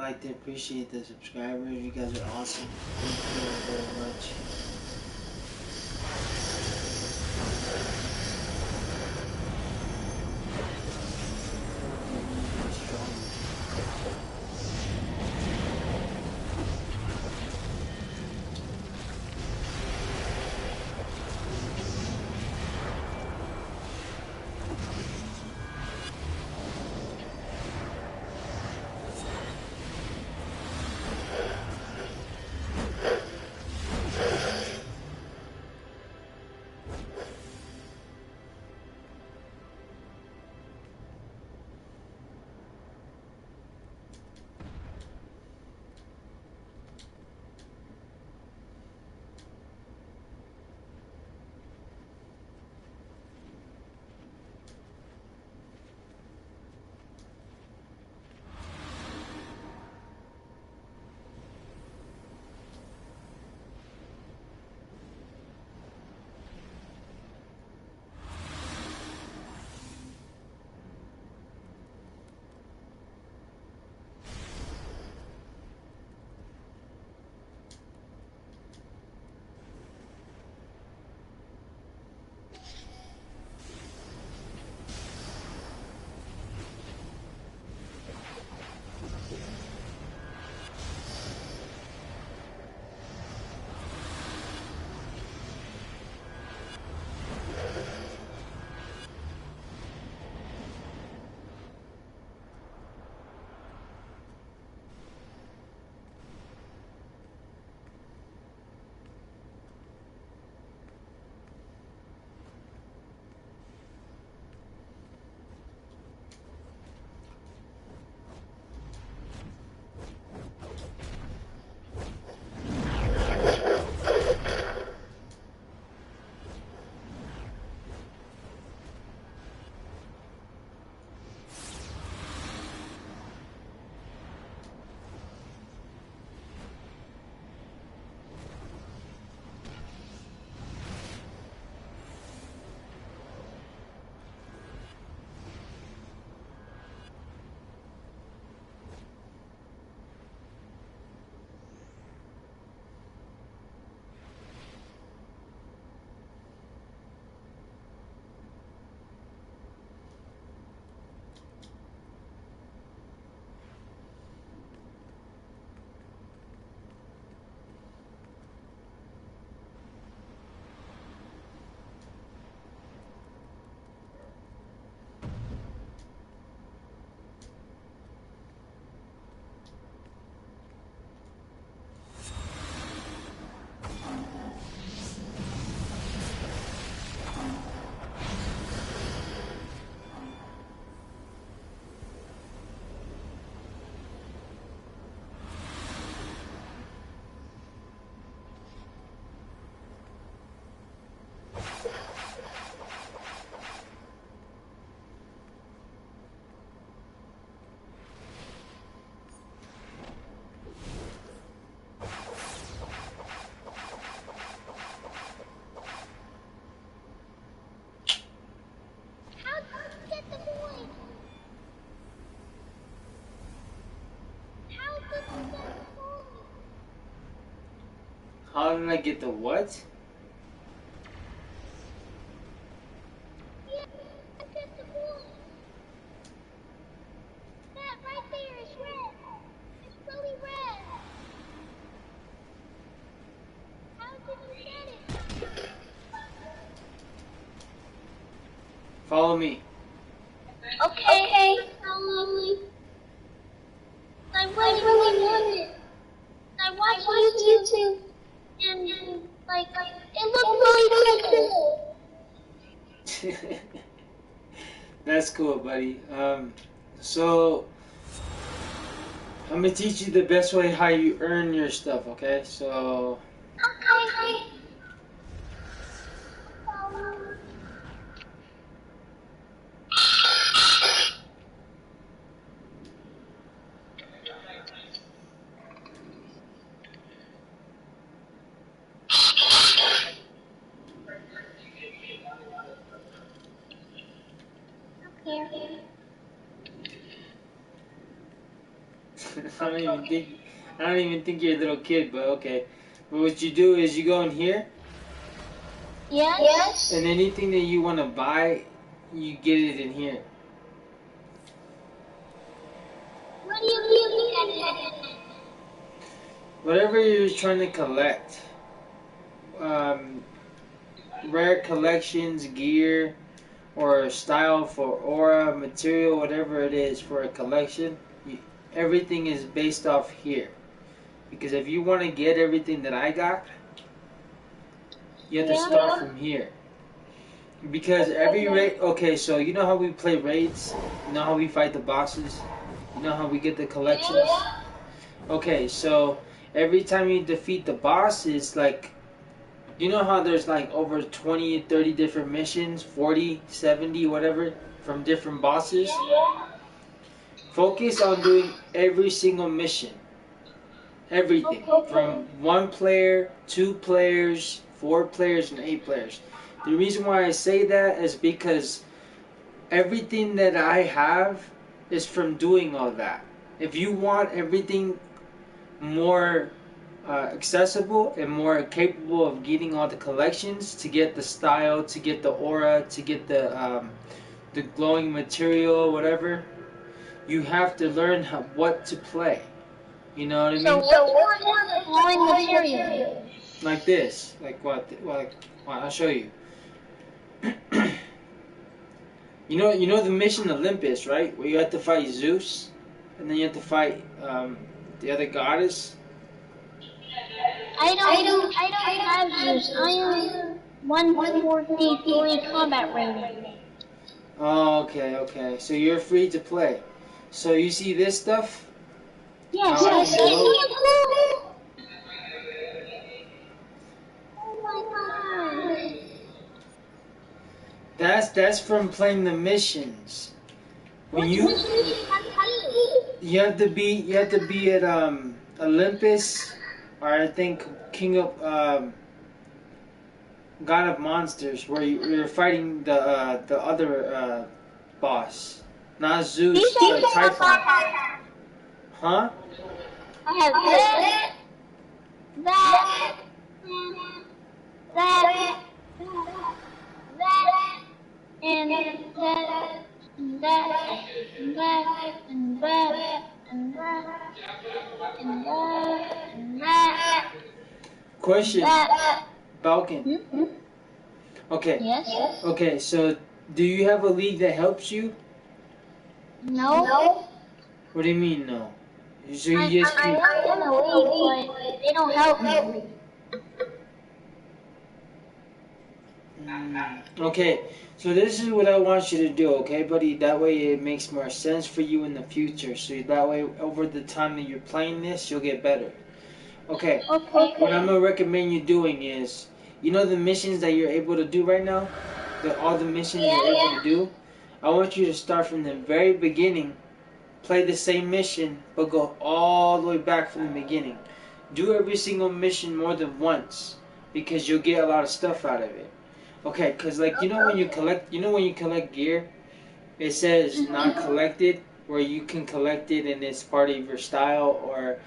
liked it. Appreciate the subscribers. You guys are awesome. Thank you very much. How did I get the what? Yeah, get the boy. That right there is red. It's really red. How did you get it? Follow me. Okay. Follow me. I really want it. I watched YouTube. And like, it looked really cool. That's cool, buddy. So I'm gonna teach you the best way how you earn your stuff, okay? So Okay. don't even think you're a little kid, but okay. But what you do is you go in here, Yes. and anything that you want to buy, you get it in here. What do you mean? Whatever you're trying to collect, um, rare collections, gear, or style for aura, material, whatever it is for a collection, everything is based off here. Because if you want to get everything that I got, you have to start from here. Because every raid, okay, so you know how we play raids? You know how we fight the bosses? You know how we get the collections? Okay, so every time you defeat the boss, it's like, you know how there's like over 20, 30 different missions, 40, 70, whatever, from different bosses? Focus on doing every single mission. Everything. From 1 player, 2 players, 4 players, and 8 players. The reason why I say that is because everything that I have is from doing all that. If you want everything more accessible and more capable of getting all the collections, to get the style, to get the aura, to get the glowing material, whatever, you have to learn what to play. You know what I mean? So what is the glowing material? Like this. Like what? Like, I'll show you. You know the mission Olympus, right? Where you have to fight Zeus, and then you have to fight the other goddess. I don't have Zeus. I am 143 combat rating. Oh, okay. So you're free to play. So you see this stuff? Yes, How I I see can glow? it. Oh my god. That's from playing the missions. When What you mission do you have to do? you have to be at Olympus, or I think King of God of Monsters, where you're fighting the other boss, not Zeus, Typhon. Huh? I have that, that, and that, and that, and that, and that, and that, and that, and that, Question, that. Balkan. Okay. Yes? Okay. So, do you have a league that helps you? No? What do you mean no? So I you just am in a league, but they don't help me. Okay, so this is what I want you to do, okay, buddy? That way it makes more sense for you in the future. So that way, over the time that you're playing this, you'll get better. Okay, what I'm gonna recommend you doing is, you know the missions that you're able to do right now? All the missions you're able to do? I want you to start from the very beginning, play the same mission, but go all the way back from the beginning. Do every single mission more than once, because you'll get a lot of stuff out of it. Okay, cause like you know when you collect gear, it says not collected, where you can collect it and it's part of your style or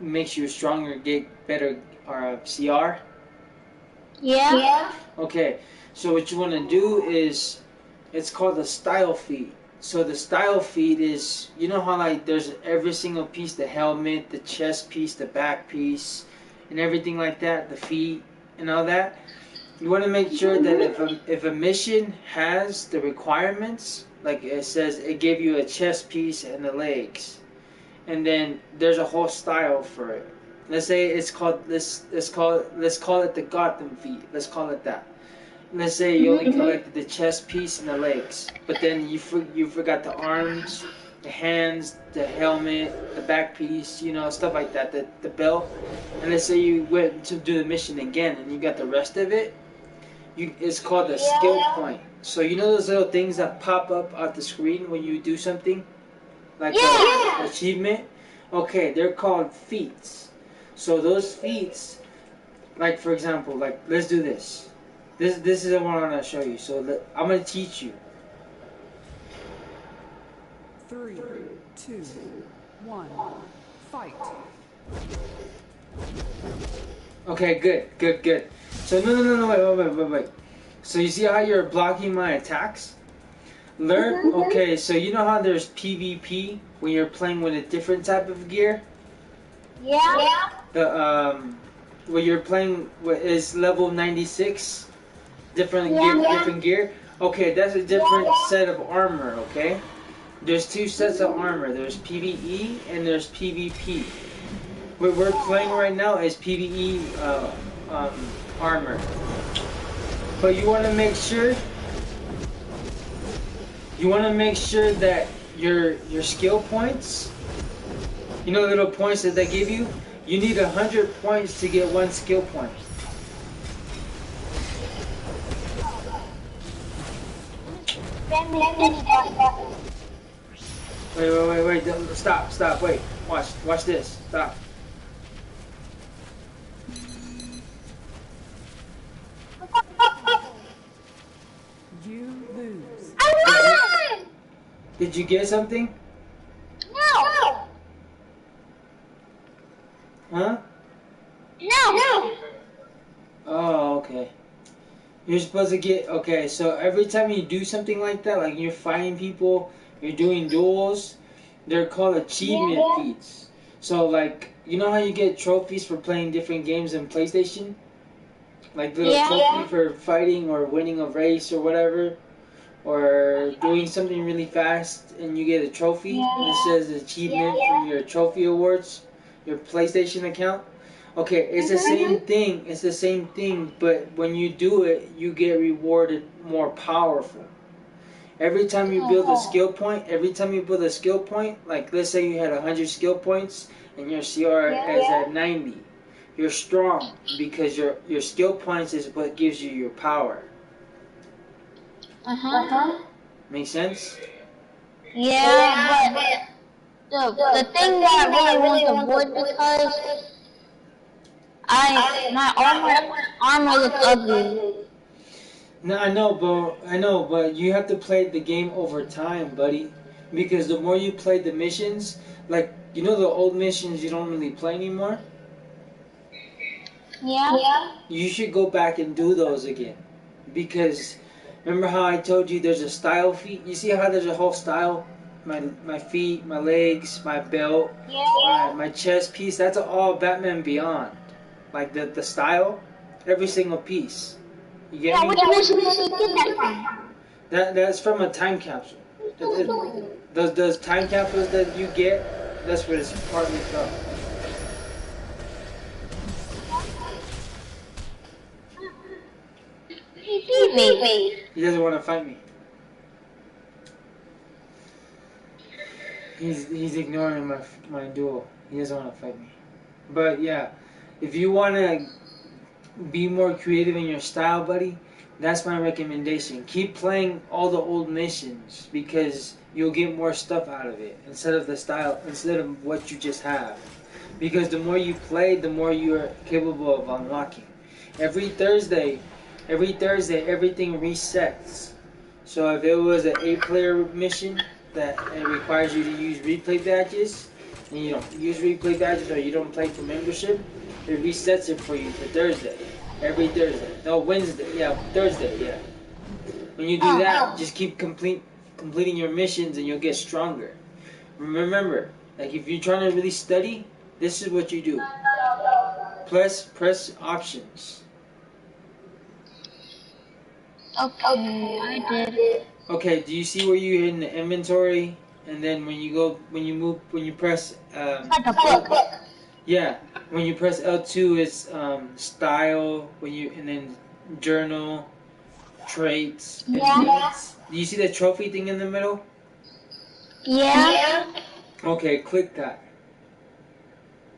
makes you stronger, get better or CR. Yeah? Okay, so what you want to do is, it's called the style feed. So the style feed is, you know how like there's every single piece, the helmet, the chest piece, the back piece, and everything like that, the feet and all that. You want to make sure that if a mission has the requirements, like it says it gave you a chest piece and the legs, and then there's a whole style for it. Let's say it's called let's call it the Gotham feet. Let's call it that. Let's say you only collected the chest piece and the legs, but then you forgot the arms, the hands, the helmet, the back piece, you know, stuff like that, the belt. And let's say you went to do the mission again and you got the rest of it. It's called a skill point. So you know those little things that pop up at the screen when you do something, like an achievement. Okay, they're called feats. So those feats, like for example, like let's do this. This is the one I'm gonna show you. So I'm gonna teach you. 3, 2, 1, Fight. Okay, good. So wait. So you see how you're blocking my attacks? Learn. Okay, so you know how there's PvP when you're playing with a different type of gear. Yeah. The where you're playing with is level 96. Different gear. Okay, that's a different set of armor. Okay, there's two sets of armor. There's PvE and there's PvP. What we're playing right now is PvE armor. But you want to make sure that your skill points, you know, the little points that they give you, you need 100 points to get one skill point. Wait, stop, wait, watch this, stop. You lose. Did you get something? No. Huh? No. Oh, okay. You're supposed to get, okay, so every time you do something like that, like you're fighting people, you're doing duels, they're called achievement feats. So like, you know how you get trophies for playing different games in PlayStation? Like little trophy for fighting or winning a race or whatever, or doing something really fast and you get a trophy and it says achievement from your trophy awards, your PlayStation account. Okay, it's the same thing. It's the same thing, but when you do it, you get rewarded more powerful. Every time you build a skill point, like let's say you had 100 skill points and your CR is at 90. You're strong because your skill points is what gives you your power. Make sense? Yeah, but the thing that I really want to avoid because my armor looks ugly. No, I know, but you have to play the game over time, buddy. Because the more you play the missions, like you know the old missions you don't really play anymore. Yeah. You should go back and do those again, because remember how I told you there's a style feat. You see how there's a whole style, my feet, my legs, my belt, my chest piece. That's all Batman Beyond, like the style, every single piece. You get me? Which mission did you get that from? That's from a time capsule. Those time capsules that you get, that's where it's partly from. He doesn't want to fight me. He's ignoring my duel. He doesn't want to fight me. But yeah, if you want to be more creative in your style, buddy, that's my recommendation. Keep playing all the old missions because you'll get more stuff out of it instead of what you just have. Because the more you play, the more you're capable of unlocking. Every Thursday, everything resets. So if it was an 8-player mission that it requires you to use replay badges, and you don't use replay badges or you don't play for membership, it resets it for you for Thursday. Every Thursday. No, Wednesday. Yeah, Thursday, yeah. When you do that, just keep completing your missions and you'll get stronger. Remember, like if you're trying to really study, this is what you do. Press options. Okay, I did. Okay, do you see where you're in the inventory? And then when you press Like a book. yeah, when you press L2, it's style. And then journal, traits, and feats. Do you see the trophy thing in the middle? Yeah. Okay, click that.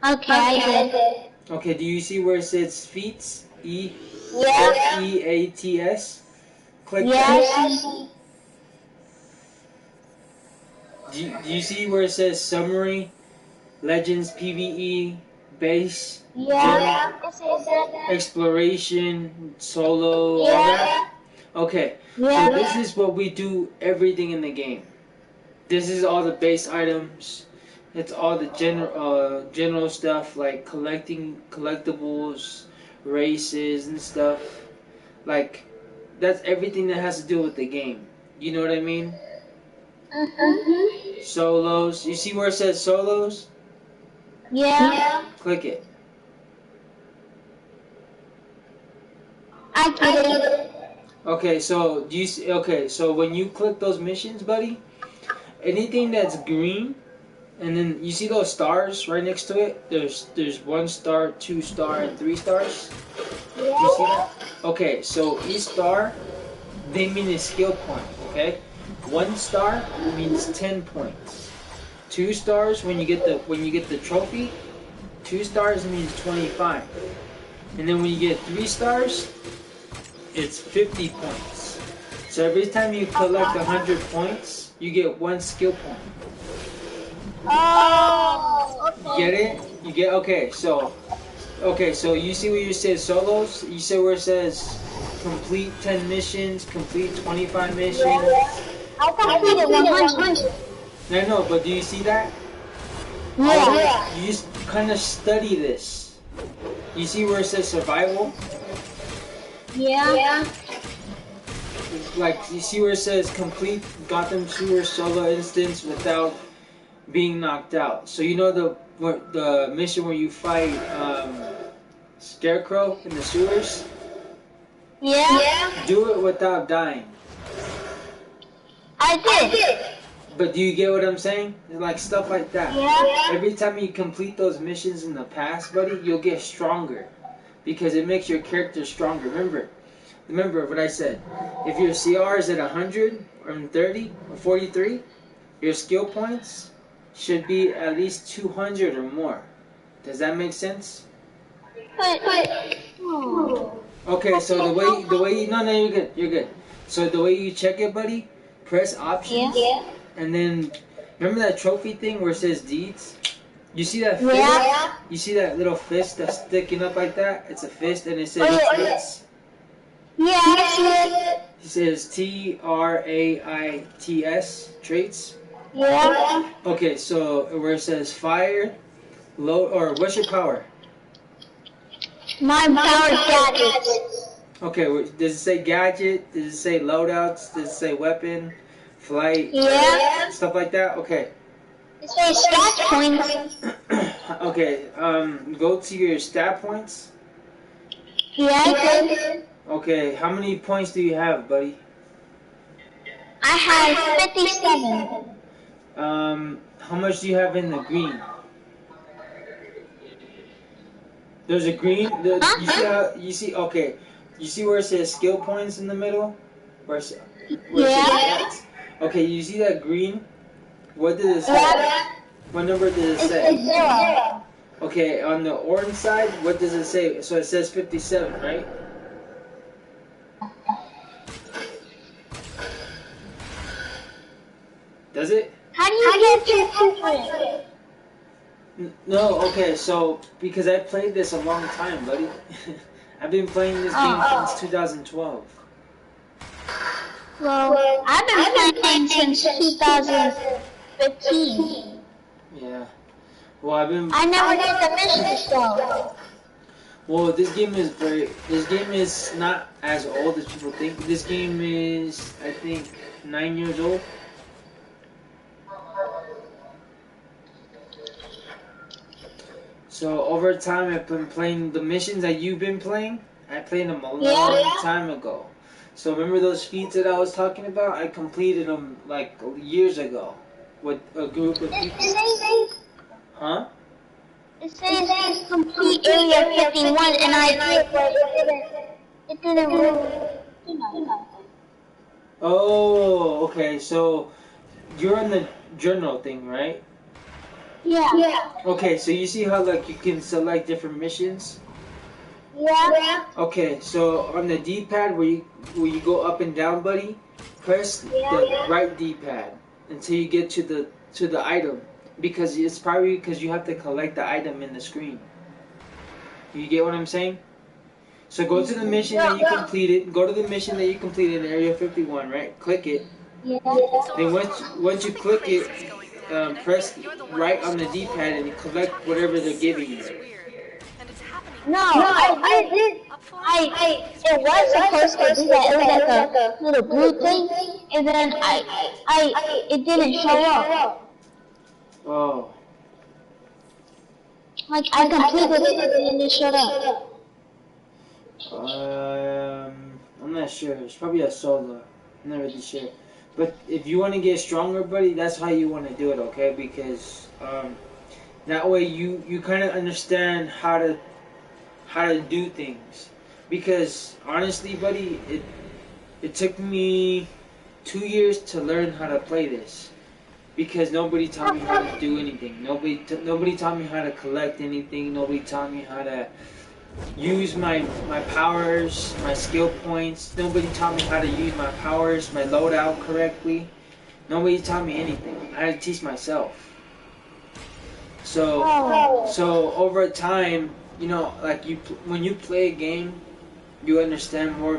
Okay, I did. Okay, do you see where it says feats? Yeah. Feats. Click Yeah. that. Do you see where it says summary, legends, PvE, base, Yeah. exploration, solo, all that? Okay, so this is what we do everything in the game. This is all the base items. It's all the general stuff like collecting collectibles, races and stuff. Like that's everything that has to do with the game. You know what I mean? Solos. You see where it says solos? Yeah. Click it. I get it. Okay, so do you see, okay, so when you click those missions, buddy, anything that's green, and then you see those stars right next to it. There's 1 star, 2 star, and 3 stars. You see that? Okay, so each star they mean a skill point. Okay, 1 star means 10 points. 2 stars when you get the trophy. 2 stars means 25, and then when you get 3 stars, it's 50 points. So every time you collect 100 points, you get 1 skill point. Oh, okay. Get it? You get okay. So you see where you say solos. You see where it says complete 10 missions, complete 25 missions. I completed 100. I know, but do you see that? Yeah. You just kind of study this. You see where it says survival? Yeah. Like you see where it says complete Gotham Sewer solo instance without being knocked out. So you know the mission where you fight Scarecrow in the sewers? Yeah. Do it without dying. I did. But do you get what I'm saying? Like stuff like that. Yeah. Every time you complete those missions in the past, buddy, you'll get stronger. Because it makes your character stronger. Remember what I said. If your CR is at 100 or 30 or 43, your skill points should be at least 200 or more. Does that make sense? But Okay, so the way no, you're good. So the way you check it, buddy, press options, and then remember that trophy thing where it says deeds. You see that fist? Yeah. You see that little fist that's sticking up like that? It's a fist, and it says traits. Yeah, I see it. It says TRAITS traits. Yeah. Okay, so where it says fire, low, or what's your power? My power gadgets. Okay, does it say gadget? Does it say loadouts? Does it say weapon, flight? Yeah. Stuff like that? Okay. It says stat points. Okay, go to your stat points. Yeah, I did. Okay, how many points do you have, buddy? I have 57. How much do you have in the green? There's a green. You see? Okay. You see where it says skill points in the middle? Where it says X? Okay. You see that green? What did it say? What number did it say? It's 0. Okay. On the orange side, what does it say? So it says 57, right? Does it? How do you get 200? No, okay, so because I played this a long time, buddy. I've been playing this game since 2012. Well, I've been playing since 2015. Yeah. Well, I never did the missions though. Well, this game is not as old as people think. This game is, I think, 9 years old. So over time, I've been playing the missions that you've been playing. I played them a long time ago. So remember those feats that I was talking about? I completed them like years ago with a group of people. Huh? It says complete area 51, and I did, but it didn't really do nothing. Oh, okay. So you're on the journal thing, right? Yeah. Okay, so you see how like you can select different missions? Yeah. Okay, so on the D-pad where you go up and down, buddy, press the right D-pad until you get to the item, because it's probably because you have to collect the item in the screen. You get what I'm saying? So go to the mission that you completed. Go to the mission that you completed in Area 51, right? Click it. Yeah. Then once you click it, press right on the D-pad and collect whatever they're giving you. No, I did. It was supposed to do that. It was like a little blue thing, and then it didn't show up. Oh. Like I completed it, and then it showed up. I'm not sure. It's probably a solo. I'm not really sure. But if you want to get stronger, buddy, that's how you want to do it, okay? Because that way you kind of understand how to do things. Because honestly, buddy, it took me 2 years to learn how to play this. Because nobody taught me how to do anything. Nobody taught me how to collect anything. Nobody taught me how to use my powers, my skill points. Nobody taught me how to use my powers, my loadout correctly. Nobody taught me anything. I had to teach myself. So over time, you know, like when you play a game, you understand more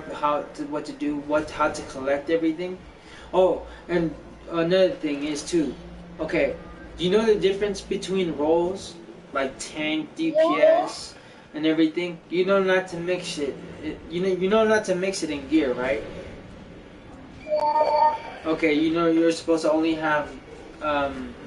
what to do, how to collect everything. Oh, and another thing is too, okay, do you know the difference between roles, like tank, DPS, and everything? You know not to mix it. You know not to mix it in gear, right? Yeah. Okay, you know you're supposed to only have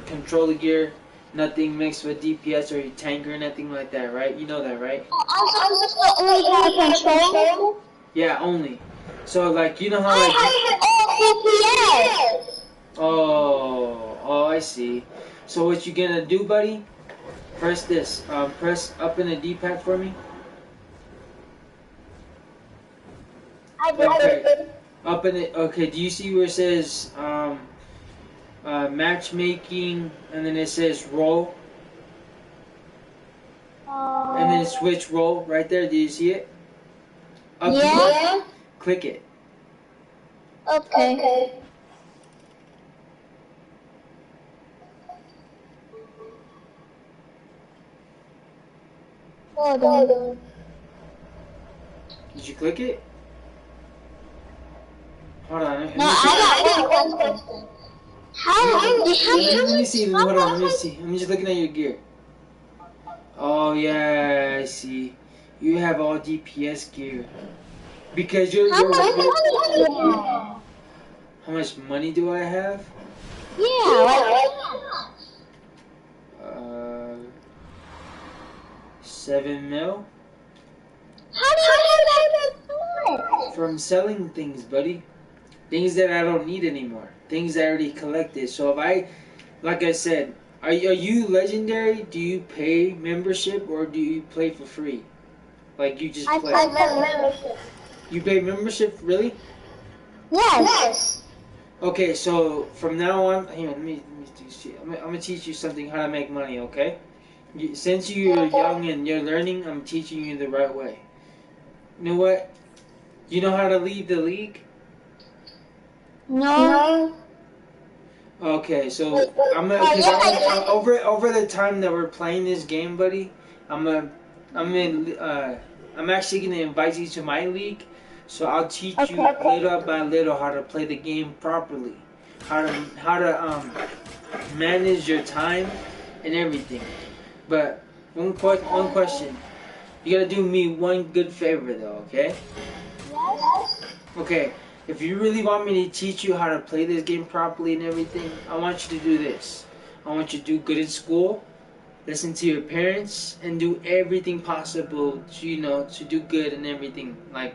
controller gear, nothing mixed with DPS or tank or nothing like that, right? You know that, right? I'm supposed to only have control? Yeah, only. So like, you know how like I have all DPS. Oh, I see. So what you gonna do, buddy? Press this. Press up in the D-pad for me. I did. Okay. Up in it. Okay. Do you see where it says matchmaking, and then it says roll, and then switch role right there? Do you see it? Up Yeah. here. Click it. Okay. Hold on. Did you click it? Hold on. No, I got one question. Let me see. Hold on. Let me see. I'm just looking at your gear. Oh yeah, I see. You have all DPS gear because you're. How much money do you have? How much money do I have? Yeah, like 7 mil. how do you have that much? From selling things, buddy. Things that I don't need anymore. Things I already collected. So if I, like I said, are you legendary? Do you pay membership or do you play for free? Like you just play? I pay membership. You pay membership, really? Yes. Okay, so from now on, here, let me see. I'm gonna teach you something how to make money. Okay? Since you're young and you're learning, I'm teaching you the right way. You know what? You know how to lead the league? No. Okay, so over the time that we're playing this game, buddy, I'm actually gonna invite you to my league, so I'll teach you little by little how to play the game properly, how to manage your time and everything. But one question, you gotta do me one good favor though, okay? Yes. Okay. If you really want me to teach you how to play this game properly and everything, I want you to do this. I want you to do good in school, listen to your parents, and do everything possible to, to do good and everything. Like,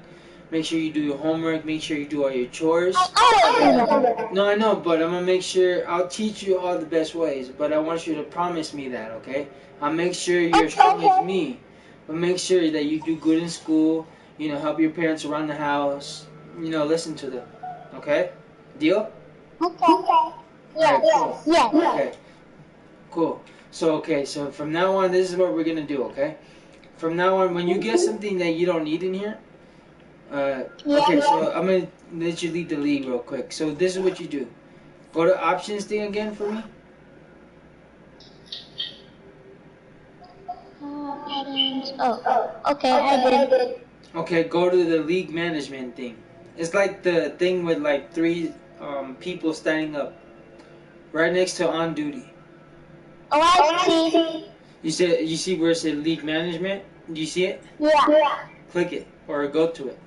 make sure you do your homework, make sure you do all your chores. No, I know, but I'm going to make sure, I'll teach you all the best ways, but I want you to promise me that, okay? I'll make sure you're as strong as me, but make sure that you do good in school, help your parents around the house. Listen to them. Okay? Deal? Okay. Yeah. Cool. Yeah. Okay. Cool. So from now on, this is what we're gonna do. Okay? From now on, when you get something that you don't need in here, okay. So I'm gonna let you lead the league real quick. So this is what you do. Go to options thing again for me. Oh. Okay. I did. Okay. Go to the league management thing. It's like the thing with like 3 people standing up right next to on duty. Oh, I see. You see where it said league management? Do you see it? Yeah. Click it or go to it.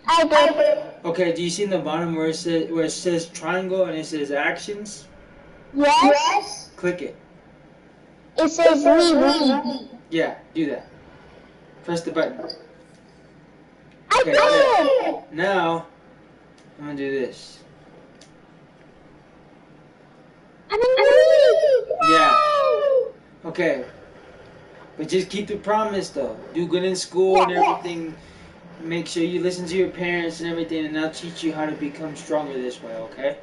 I did. Okay, do you see in the bottom where it says triangle and it says actions? Yes. Click it. It says leave. Yeah, do that. Press the button. I Okay, did. now I'm gonna do this. I'm in the league. Yeah. Okay. But just keep the promise though. Do good in school and everything. Make sure you listen to your parents and everything, and I'll teach you how to become stronger this way, okay?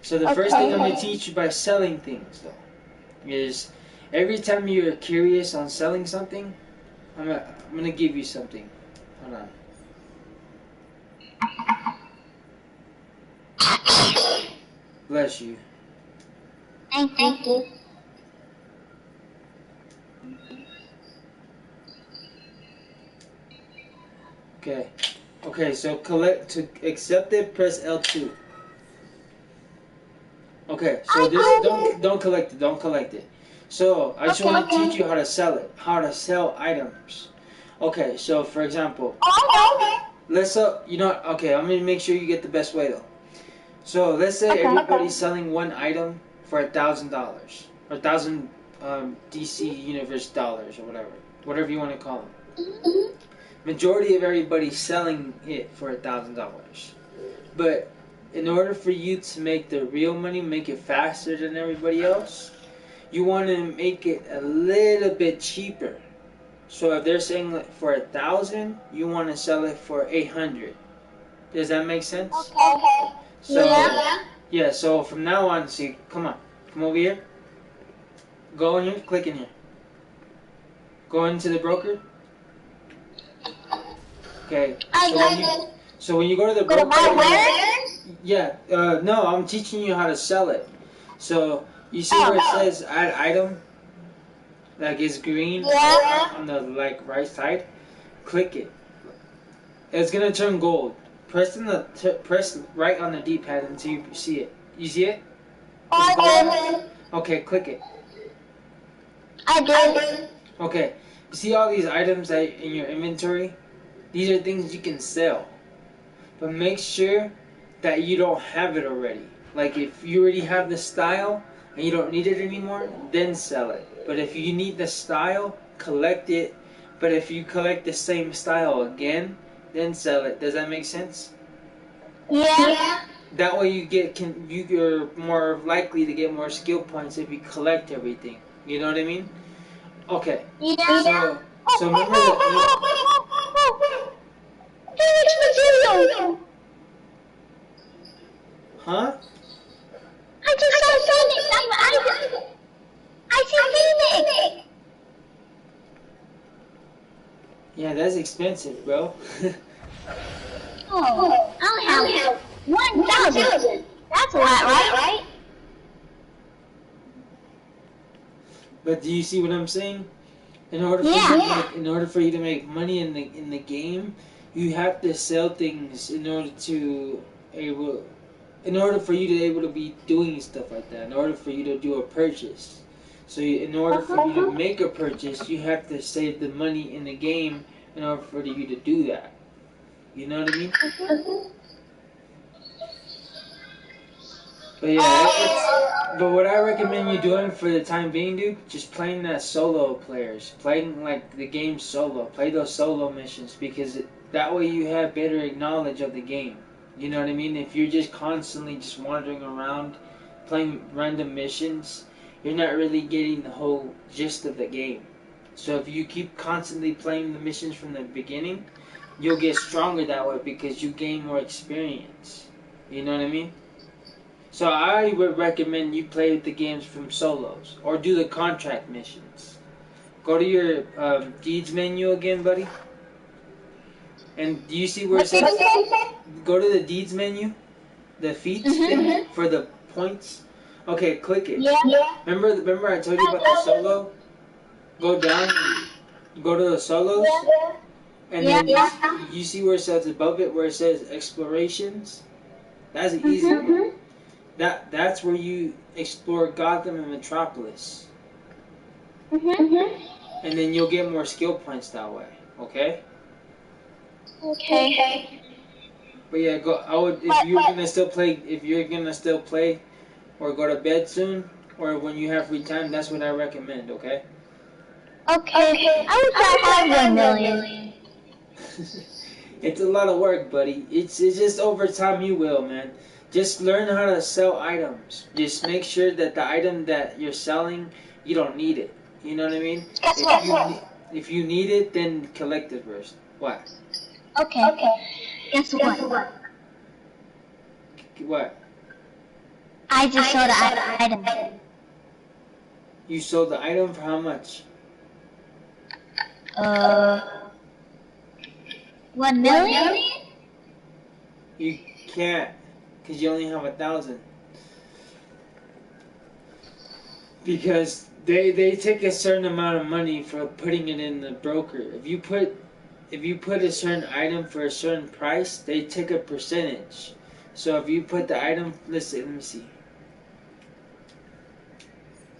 So the first thing I'm going to teach you by selling things though is every time you're curious on selling something, I'm gonna give you something. Hold on. Bless you. Thank you. Okay. Okay, so to accept it, press L2. Okay, so this don't collect it, don't collect it. So I just want to teach you how to sell it, how to sell items. Okay, so for example, let's okay, I'm gonna make sure you get the best way though. So let's say everybody's selling one item for $1,000 or 1,000 DC Universe dollars or whatever you want to call them. Majority of everybody's selling it for $1,000, but in order for you to make the real money, make it faster than everybody else, you want to make it a little bit cheaper. So if they're saying for 1,000, you want to sell it for 800. Does that make sense? Okay. So yeah. So from now on, see, come over here. Go in here, click in here. Go into the broker. Okay. So when you go to the broker, yeah. No, I'm teaching you how to sell it. So you see where it says add item, like it's green on the right side. Click it. It's gonna turn gold. Press right on the D-pad until you see it. You see it? Okay, click it. I did. Okay. You see all these items in your inventory? These are things you can sell. But make sure that you don't have it already. Like if you already have the style and you don't need it anymore, then sell it. But if you need the style, collect it. But if you collect the same style again, then sell it. Does that make sense? Yeah. That way you're more likely to get more skill points if you collect everything. You know what I mean? Okay. Yeah. So remember that. Phoenix material. Huh? I just saw Phoenix. I see Phoenix. Yeah, that's expensive, bro. Oh, I have 1,000. That's a lot, right? But do you see what I'm saying? In order for you to make money in the game, you have to sell things in order for you to able to be doing stuff like that. In order for you to do a purchase. So in order for you to make a purchase, you have to save the money in the game in order for you to do that. You know what I mean? But yeah, but what I recommend you doing for the time being, dude, just playing that solo players. Playing like the game solo. Play those solo missions because that way you have better knowledge of the game. You know what I mean? If you're just constantly just wandering around playing random missions, you're not really getting the whole gist of the game. So if you keep constantly playing the missions from the beginning, you'll get stronger that way because you gain more experience. You know what I mean? So I would recommend you play the games from solos or do the contract missions. Go to your deeds menu again, buddy. And do you see where it says go to the deeds menu? The feats thing for the points? Okay, click it. Yeah. Remember I told you about the solo? Go down, go to the solos, and then you see where it says above it where it says explorations? That's an easy one. That's where you explore Gotham and Metropolis. and then you'll get more skill points that way. Okay. Okay. But yeah, go. I would if you're gonna still play. If you're gonna still play, or go to bed soon, or when you have free time, that's what I recommend. Okay. Okay. I wish I had 1 million. It's a lot of work, buddy. It's just over time you will, man. Just learn how to sell items. Just make sure that the item that you're selling, you don't need it. You know what I mean? Guess what? If you need it, then collect it first. What? Okay. Guess what? What? I just saw the item. You sold the item for how much? 1 million? You can't, because you only have 1,000. Because they take a certain amount of money for putting it in the broker. If you put a certain item for a certain price, they take a percentage. So if you put the item, let me see.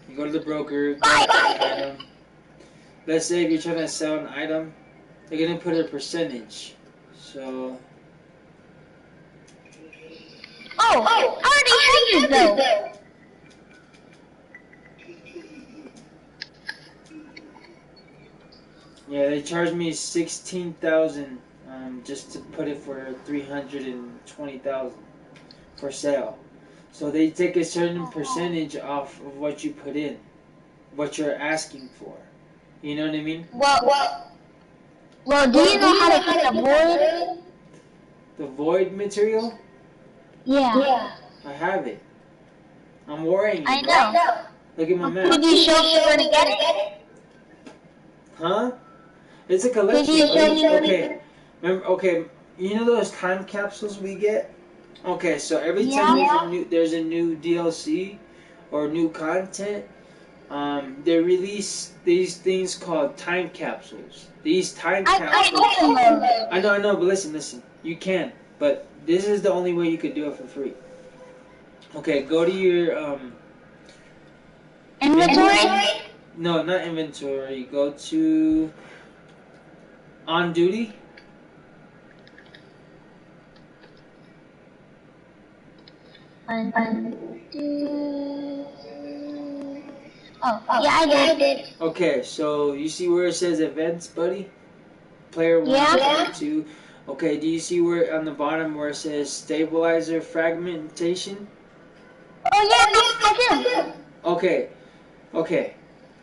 You go to the broker, grab the item. Let's say if you're trying to sell an item, they're gonna put a percentage. So. Oh, I already have it though. Yeah, they charged me 16,000 just to put it for 320,000 for sale. So they take a certain percentage off of what you put in, what you're asking for. You know what I mean? Well, do you know how to get the void? The void material? Yeah. I have it. I'm worrying. I know. Look at my map. Did you show me where to get it? Huh? It's a collection. Did you show me where to get Okay. Remember? Okay. You know those time capsules we get? Okay. So every time there's a new DLC or new content, they release these things called time capsules. These time capsules. I know, but listen. You can, but this is the only way you could do it for free. Okay, go to your inventory? No, not inventory. Go to on duty. Oh, yeah, I did. Okay, so you see where it says events, buddy? Player 1, player 2. Okay, do you see where on the bottom where it says stabilizer fragmentation? Oh yeah, I do. Okay.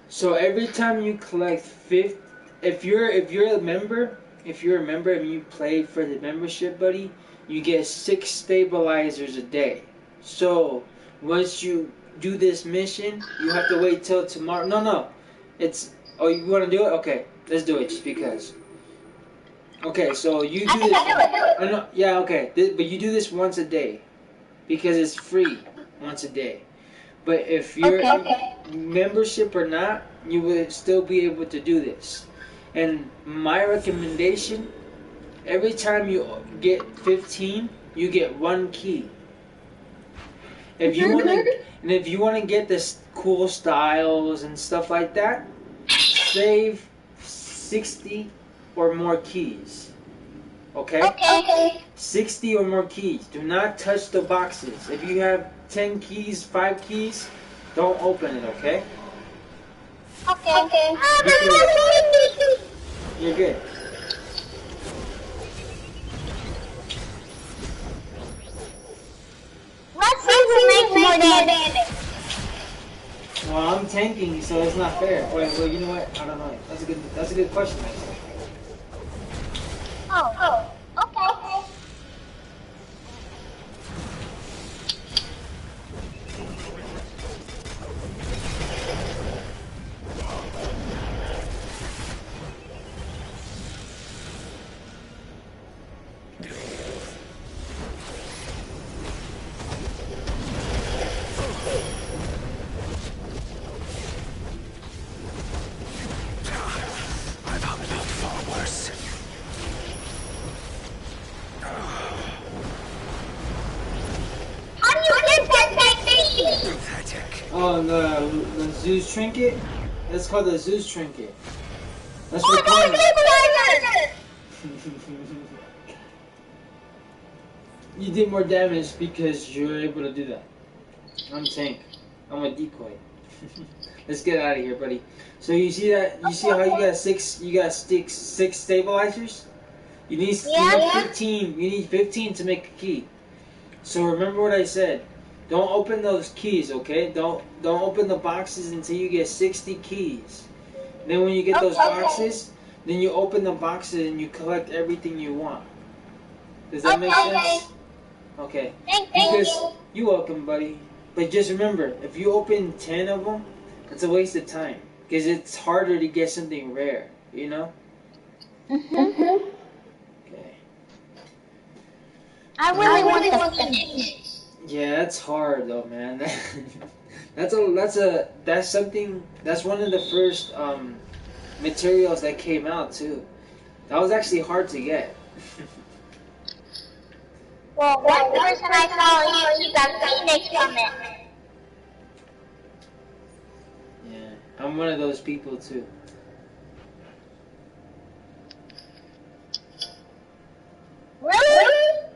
So every time you collect if you're a member and you play for the membership, buddy, you get 6 stabilizers a day. So once you do this mission, you have to wait till tomorrow. No. You want to do it? Okay, let's do it just because. Okay, so you do this. I know, yeah, okay, but you do this once a day because it's free once a day. But if you're membership or not, you will still be able to do this. And my recommendation: every time you get 15, you get 1 key. If you want to get this cool styles and stuff like that, save 60 or more keys. Okay? 60 or more keys. Do not touch the boxes. If you have 10 keys, 5 keys, don't open it, okay? Okay. You're good. Let's see who makes more damage. Well, I'm tanking, so it's not fair. Wait, well, you know what? I don't know. That's a good question, actually. Oh, okay. Oh, the Zeus trinket? That's called the Zeus trinket. That's Oh, what no, you did more damage because you're able to do that. I'm tank. I'm a decoy. Let's get out of here, buddy. So you see that? You see how you got six? You got six stabilizers. You need 15. You need 15 to make a key. So remember what I said. Don't open those keys, okay? Don't open the boxes until you get 60 keys. Then when you get those boxes, then you open the boxes and you collect everything you want. Does that make sense? Okay. Because you're welcome, buddy. But just remember, if you open 10 of them, it's a waste of time. Because it's harder to get something rare, you know? Mm-hmm. Okay. I really want the Phoenix. Yeah, that's hard though, man. That's something. That's one of the first materials that came out too. That was actually hard to get. Well, one person I saw on YouTube got Phoenix from it. Yeah, I'm one of those people too. Really?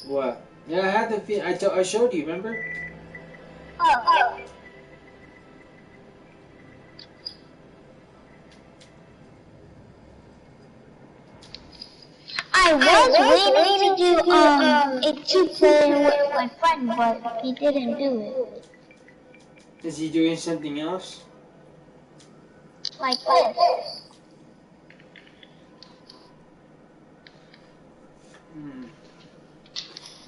What? Yeah, I had the I showed you. Remember? Oh. I was waiting to do a 2-player with my friend, but he didn't do it. Is he doing something else? Like this.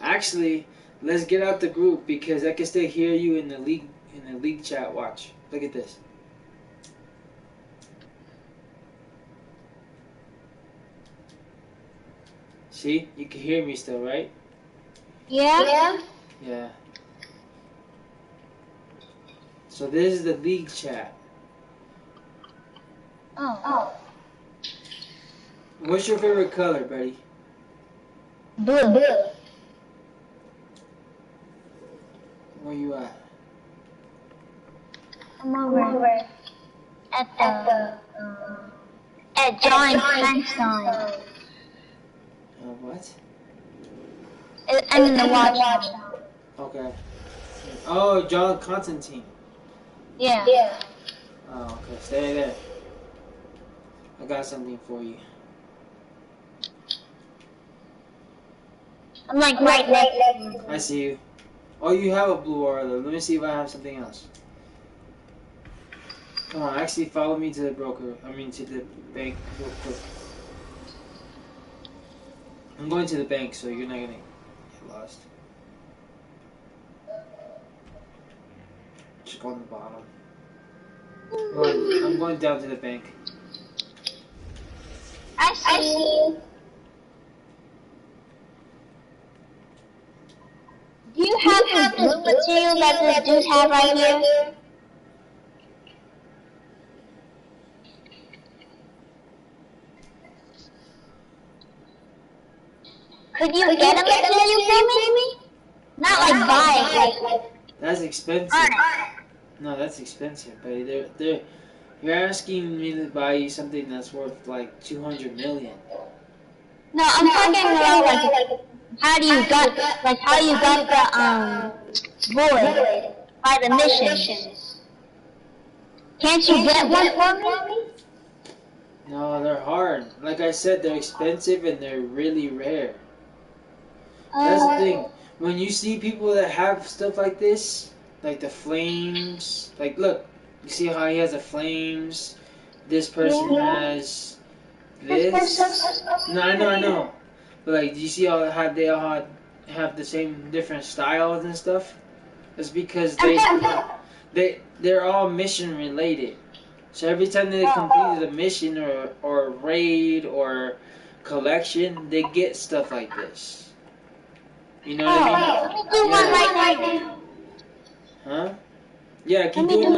Actually, let's get out the group because I can still hear you in the league chat. Watch. Look at this. See? You can hear me still, right? Yeah? Yeah. So this is the league chat. Oh. What's your favorite color, buddy? Blue. Where you at? I'm over at John Einstein. What? I'm in the watch. Okay. Oh, John Constantine. Yeah. Oh, okay. Stay there. I got something for you. I'm like right next. I see you. Oh, you have a blue aura. Let me see if I have something else. Come on, actually follow me to the broker. I mean to the bank real quick. I'm going to the bank, so you're not gonna get lost. Just go on the bottom. I'm going down to the bank. I see. Do you have the blue material that this dude have right here? Could you get a material for me? Not like buy it, like... That's expensive. No, that's expensive, buddy. You're asking me to buy you something that's worth like 200 million. No, I'm talking about like how you got the void by the missions. Can't you get one for me? No, they're hard. Like I said, they're expensive and they're really rare. That's the thing. When you see people that have stuff like this, like the flames, like look, you see how he has the flames? This person has this. No, I know. But like, do you see how they all have the same different styles and stuff? It's because they're all mission related. So every time they completed a mission or raid or collection, they get stuff like this. You know what I mean? Let me do one right now. Huh? Yeah, keep doing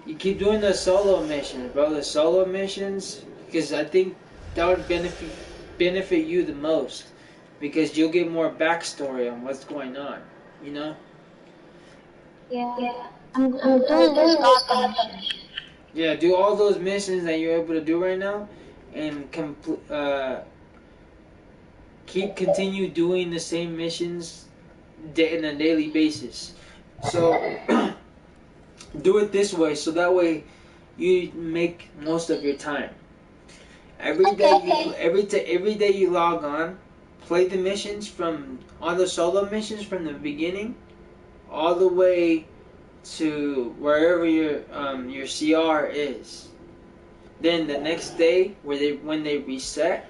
you keep doing the solo missions, bro. The solo missions, because I think that would benefit you the most, because you'll get more backstory on what's going on. You know? Yeah. I'm doing this Gotham mission. Yeah, do all those missions that you're able to do right now, and continue doing the same missions on a daily basis. So do it this way, so that way you make most of your time. Every day you log on, play the missions from all the solo missions from the beginning, all the way to wherever your CR is. Then the next day, when they reset,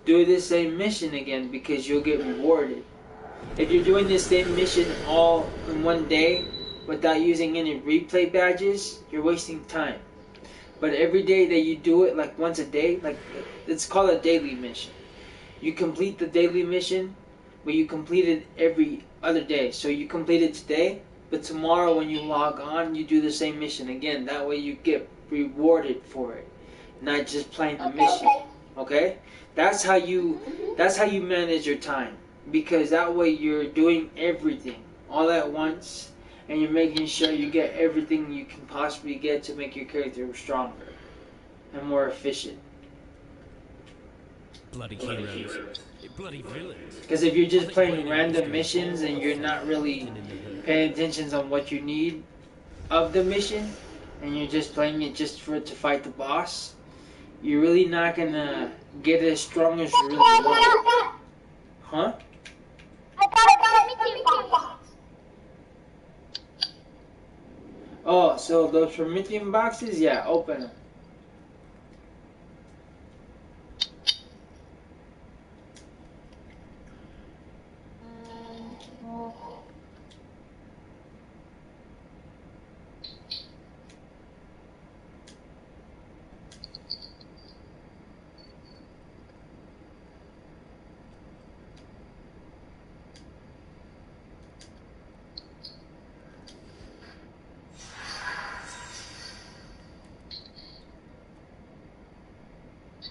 do the same mission again because you'll get rewarded. If you're doing the same mission all in one day without using any replay badges, you're wasting time. But every day that you do it, like once a day, like it's called a daily mission. You complete the daily mission, but you complete it every other day. So you complete it today, but tomorrow when you log on, you do the same mission again. That way you get rewarded for it, not just playing the mission. Okay? That's how you manage your time, because that way you're doing everything all at once, and you're making sure you get everything you can possibly get to make your character stronger and more efficient. Bloody heroes. Bloody villains. Because if you're just playing random missions and you're not really paying attention on what you need of the mission, and you're just playing it just to fight the boss, you're really not gonna get as strong as you really want. Huh? Oh, so those Promethean boxes? Yeah, open them.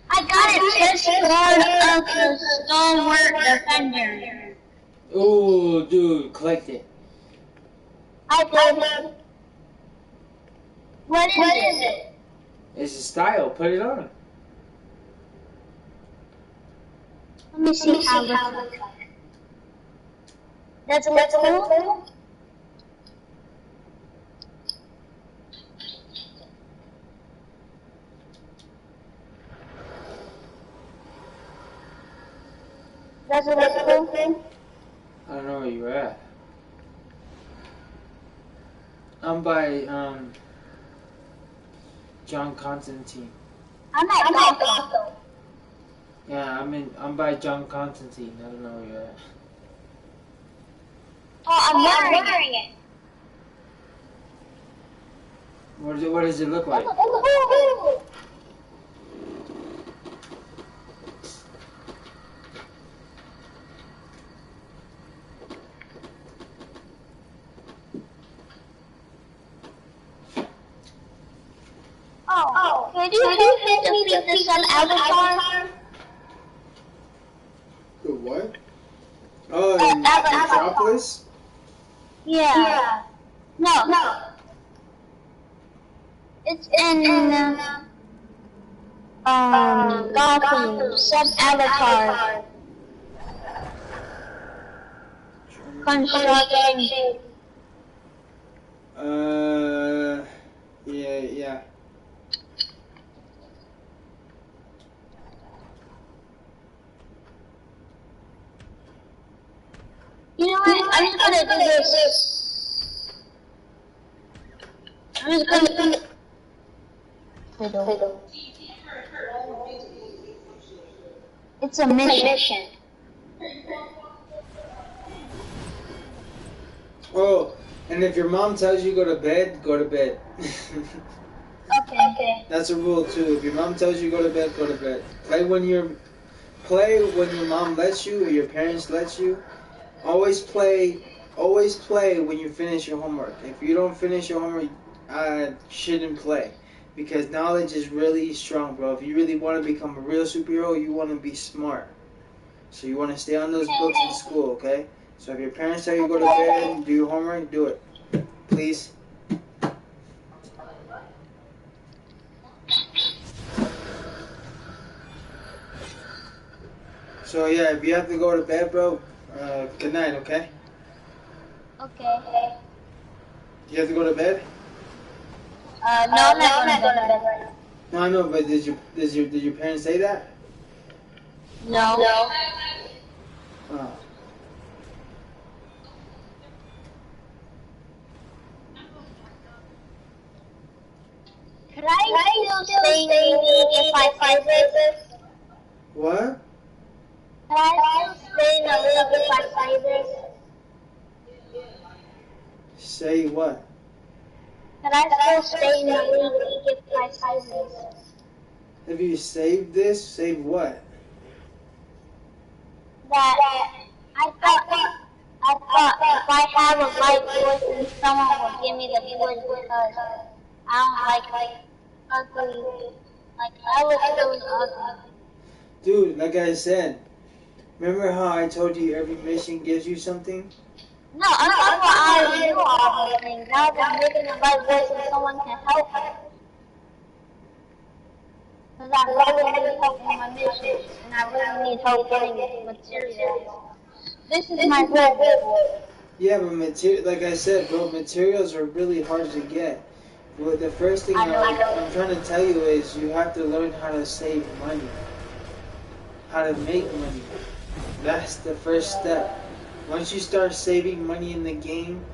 I got a chest guard of the stalwart defender. Oh, dude, collect it. I did. What is it? It's a style. Put it on. Let me see how it looks like. Does it look cool? Does it look cool? I don't know where you're at. I'm by John Constantine. I'm at Gotham. Yeah, I'm by John Constantine. I don't know where you're at. Oh, I'm wearing it. What does it look like? Oh, can you help me defeat some avatar? The what? Oh, in Metropolis? Yeah. No. It's in Gotham, sub-avatar. Constructing. Yeah. You know what? I'm just gonna do this. I'm just gonna. It's a mission. Oh, and if your mom tells you go to bed, go to bed. Okay. That's a rule too. If your mom tells you go to bed, go to bed. Play when your mom lets you or your parents let you. Always play when you finish your homework. If you don't finish your homework, shouldn't play. Because knowledge is really strong, bro. If you really want to become a real superhero, you want to be smart. So you want to stay on those books in school, okay? So if your parents tell you to go to bed and do your homework, do it. Please. So yeah, if you have to go to bed, bro, good night, okay? Okay. You have to go to bed? No, I'm not going to bed right now. No, I know, but did your parents say that? No. Oh. Could I still stay in the league if I say this? What? Could I still stay in the league if I say this? Say what? Could I still stay in the league if I say this? Have you saved this? Save what? That I thought if I have a light voice, then someone will give me the voice because I don't like ugly. Like I look really ugly. Dude, like I said, remember how I told you every mission gives you something? No, I'm talking about I already knew all those things. Now that making a light voice and someone can help me. Because I really need help in my mission, and I really need help getting materials. This is my goal. Yeah, but like I said, bro, materials are really hard to get. Well, the first thing I'm trying to tell you is you have to learn how to save money, how to make money. That's the first step. Once you start saving money in the game,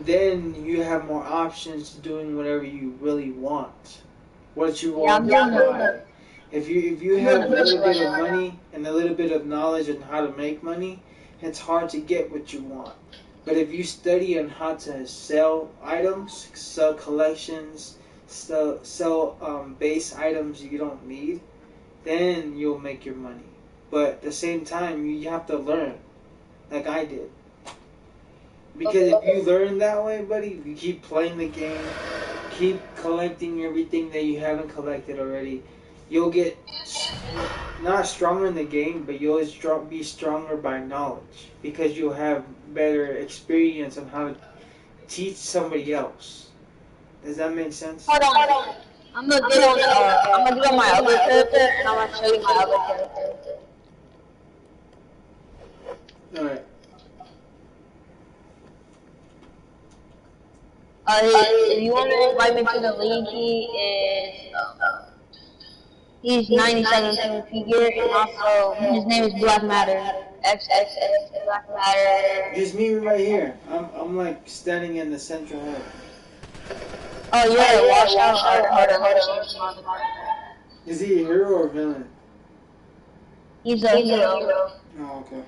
then you have more options to doing whatever you really want. What you want. If you have a little bit of money and a little bit of knowledge on how to make money, it's hard to get what you want. But if you study on how to sell items, sell collections, sell base items you don't need, then you'll make your money. But at the same time, you have to learn, like I did. Because if you learn that way, buddy, you keep playing the game, keep collecting everything that you haven't collected already, you'll get not stronger in the game, but you'll be stronger by knowledge because you'll have better experience on how to teach somebody else. Does that make sense? Hold on. I'm gonna get on my other character and I'm gonna show you my other character. Alright. If you want to invite me to the league, he's 97 PvP gear, and also his name is Black Matter. XXX Black Matter. Just meet me right here. I'm like standing in the central hall. Oh yeah, watch out. Hold on. Is he a hero or villain? He's a hero. Oh, okay.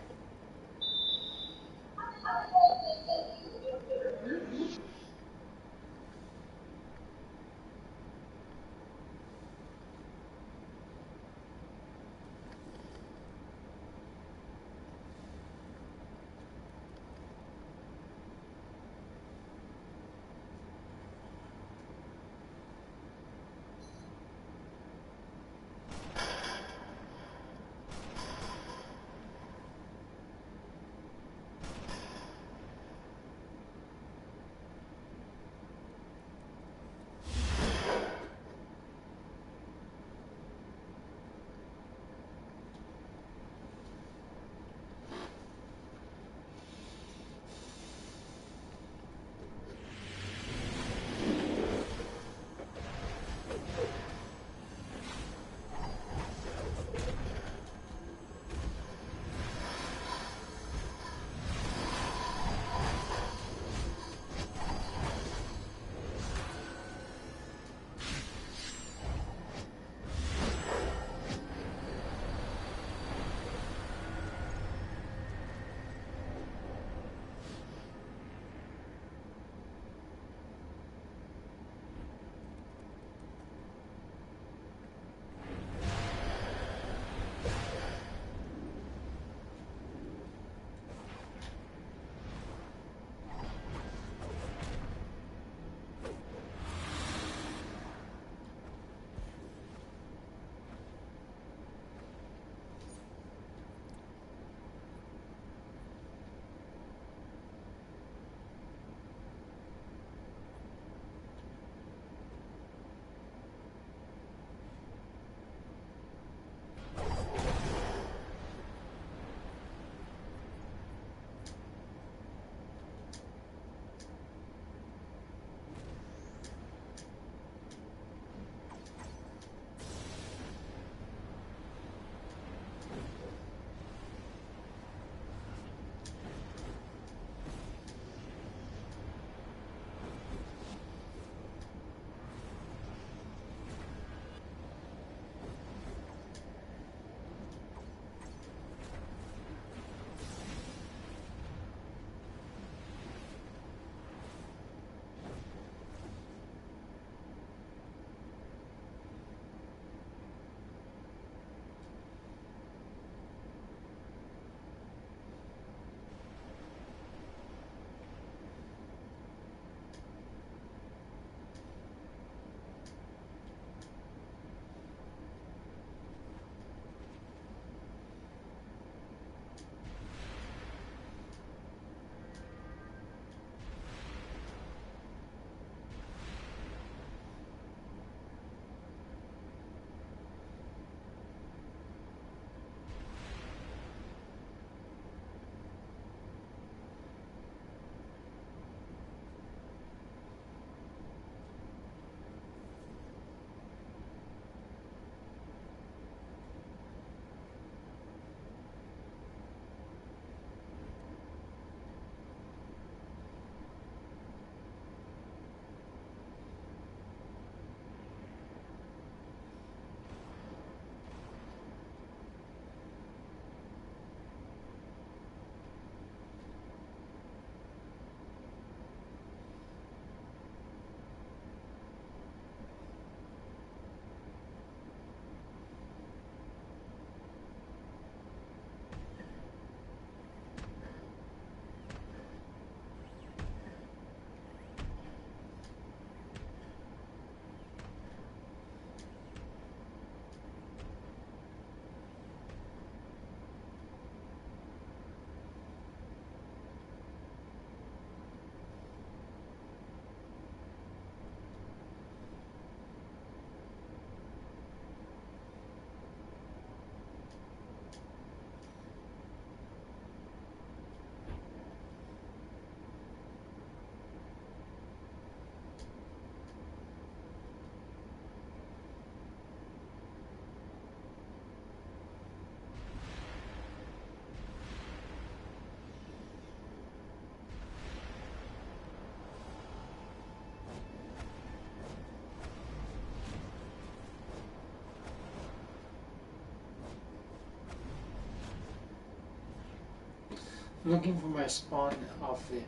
I'm looking for my spawn outfit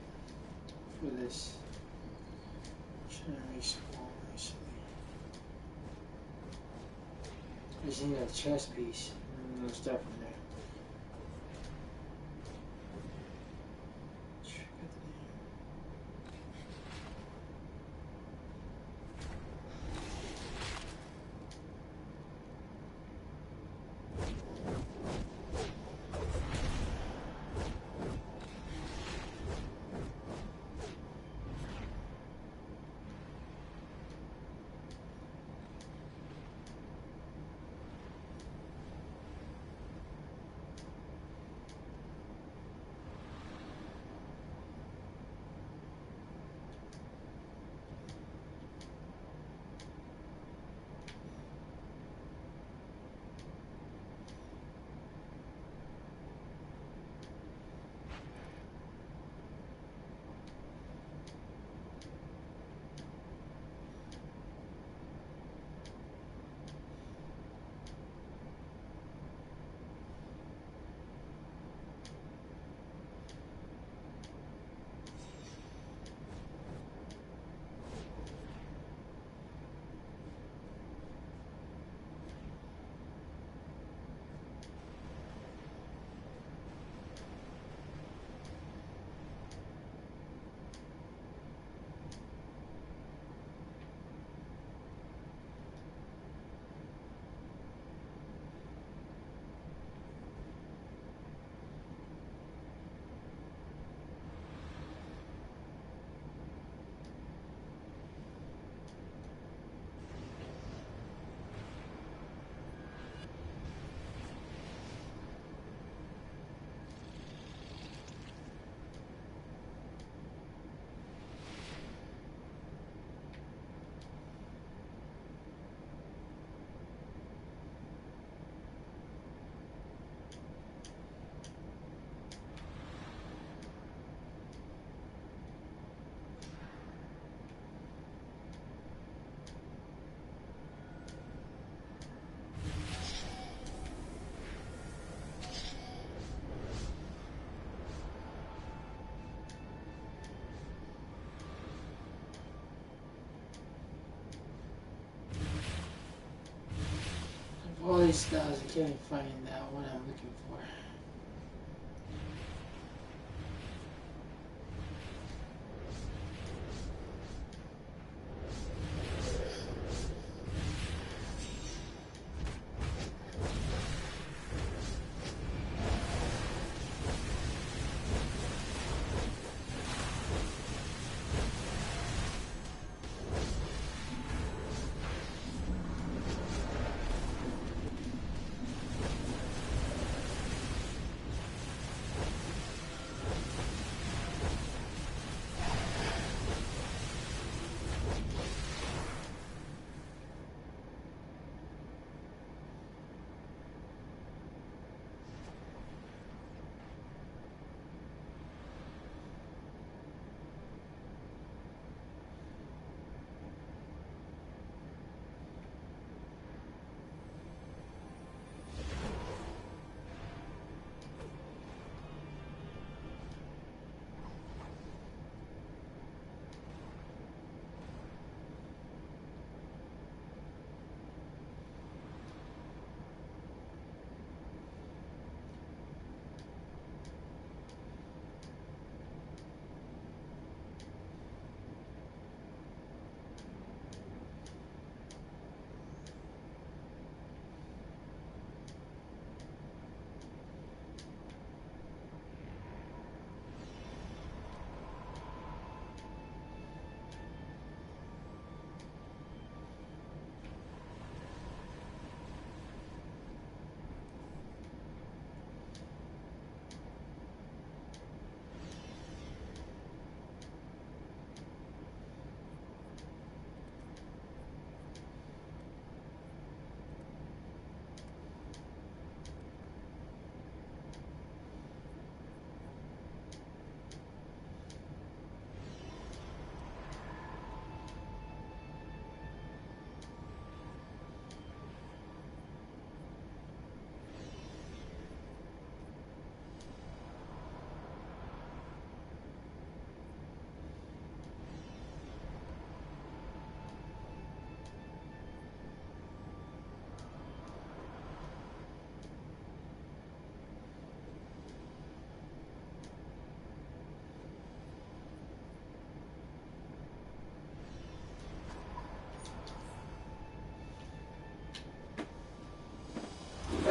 for this. Trying to respawn recently. I just need a chest piece. And we'll start from there. All these styles, I can't find what I'm looking for.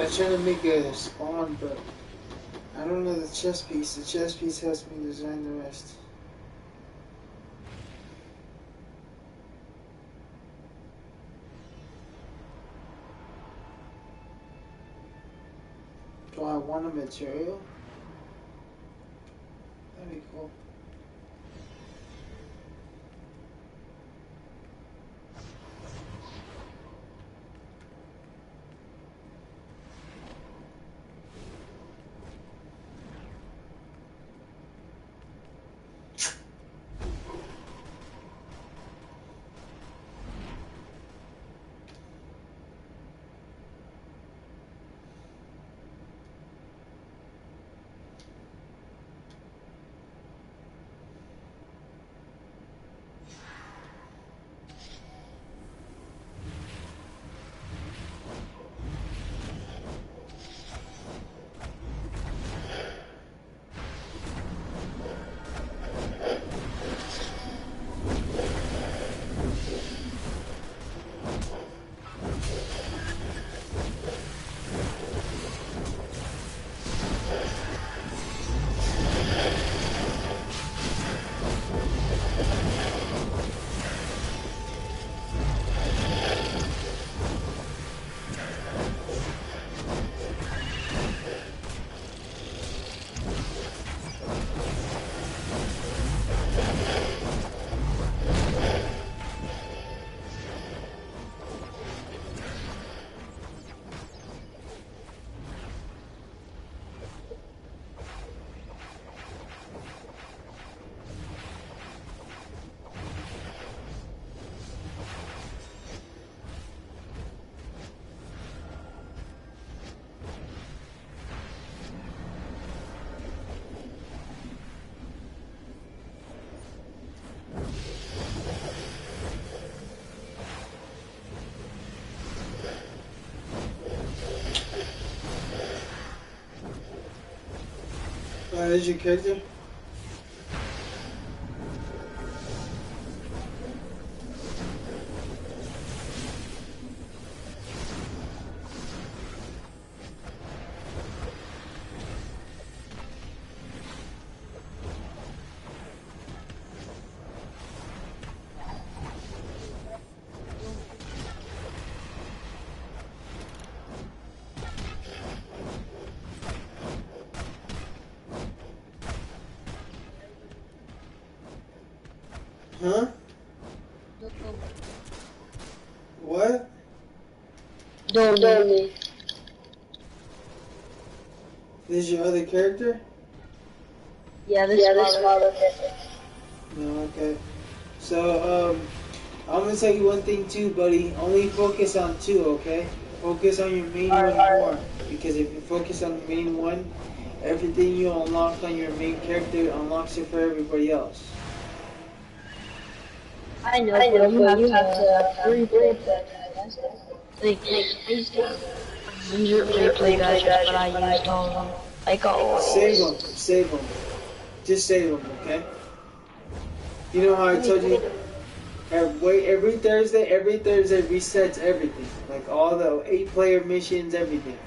was trying to make a spawn, but I don't know the chess piece. The chess piece helps me design the rest. Do I want a material? That'd be cool. Is your character? Huh? What? Don't me. This is your other character? Yeah, this father. No, okay. So, I'm gonna tell you one thing too, buddy. Only focus on two, okay? Focus on your main one more. Because if you focus on the main one, everything you unlock on your main character unlocks it for everybody else. I know, but you have to replay that. Like, I used to replay that, but I used all of them. Like, all Save them. Just save them, okay? You know how I told you? Every Thursday resets everything. Like all the 8-player missions, everything.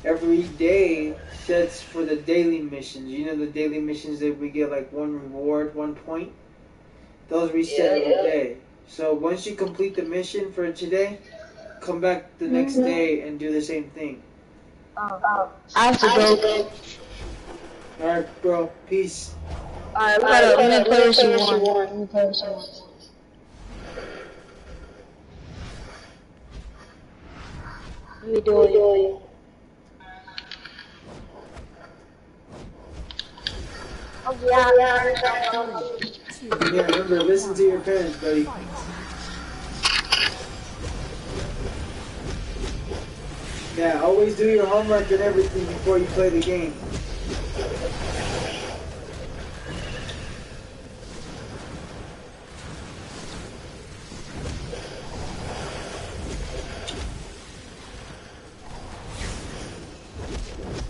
Every day sets for the daily missions. You know the daily missions that we get like 1 reward, 1 point? Those reset every day. So once you complete the mission for today, come back the next day and do the same thing. I have to go. Alright, bro. Peace. Alright, I'm gonna play with you one. Let me do it. Oh, yeah. Yeah, remember, listen to your parents, buddy. Yeah, always do your homework and everything before you play the game.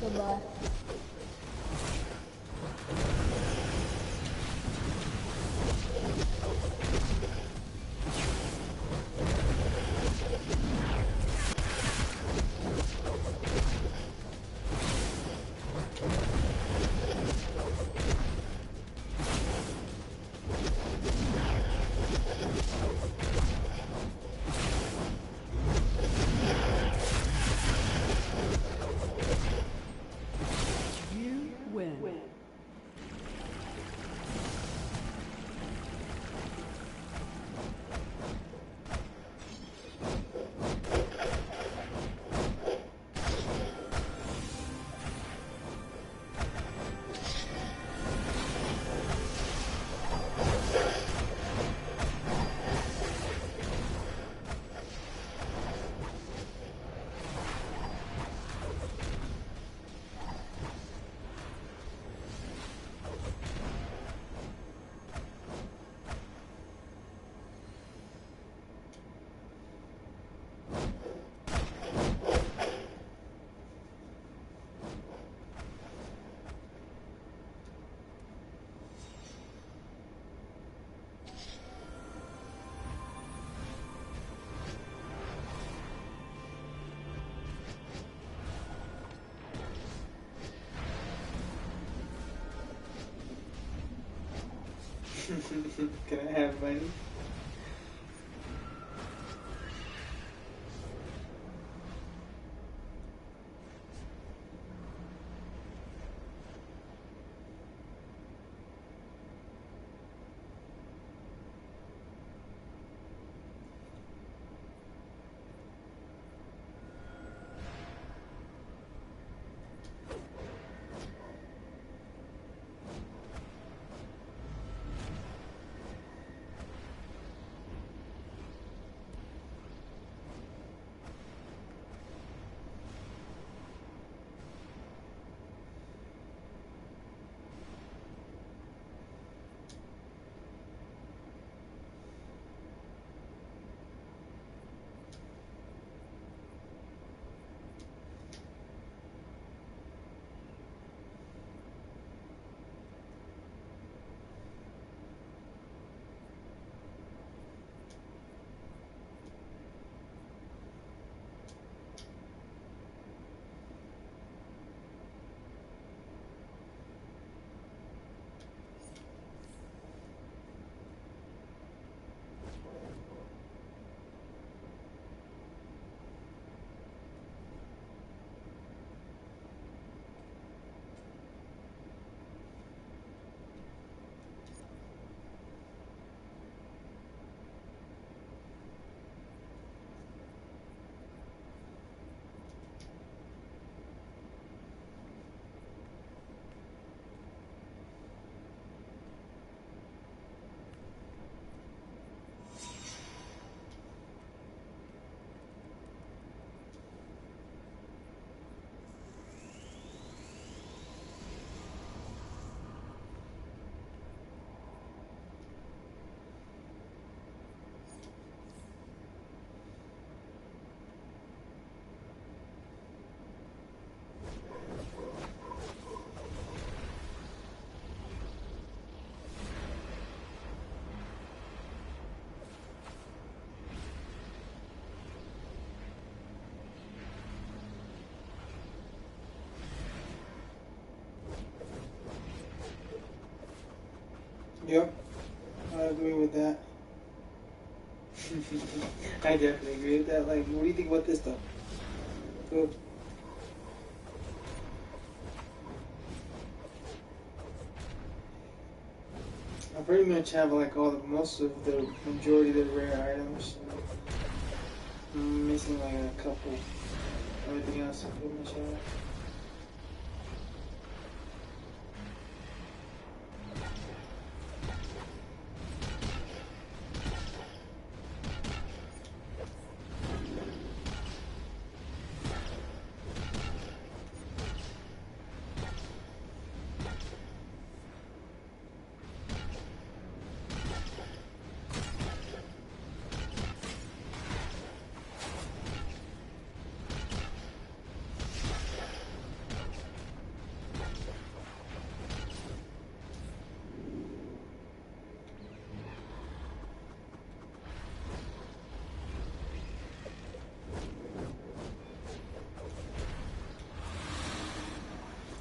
Goodbye. Can I have money? Yep, I agree with that. I definitely agree with that. Like, what do you think about this though? Cool. I pretty much have like most of the majority of the rare items. I'm missing like a couple. Everything else I pretty much have.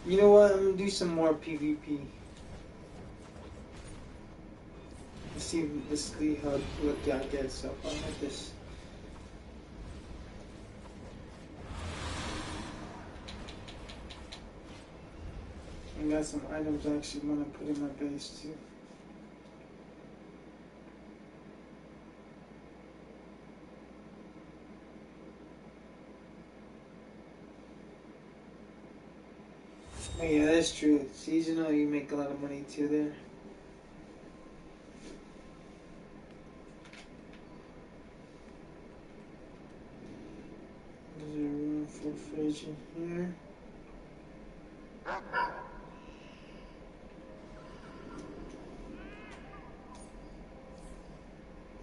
You know what? I'm gonna do some more PvP. Let's see how what I get so far with this. I got some items I actually want to put in my base too. Oh yeah, that's true. Seasonal, you make a lot of money too there. Is there room for fridge in here?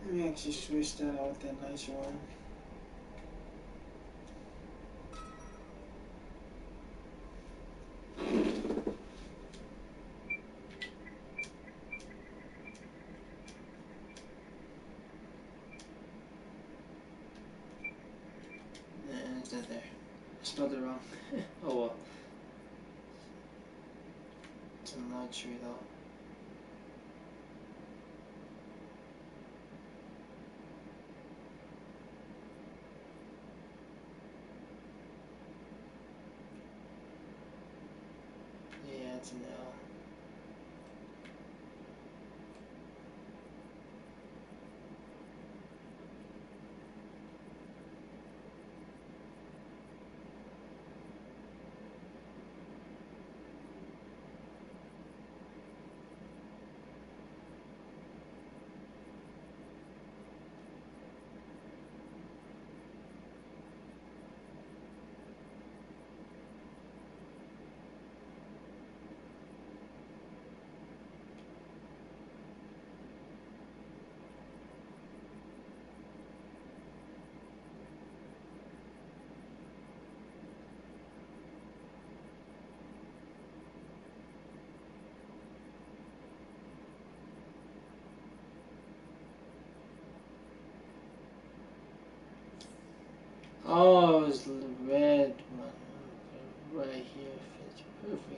Let me actually switch that out with that nicer one. It's not there. I spelled it wrong. Oh well. It's a luxury though. that's an L. Oh, it's the red one right here fits perfectly.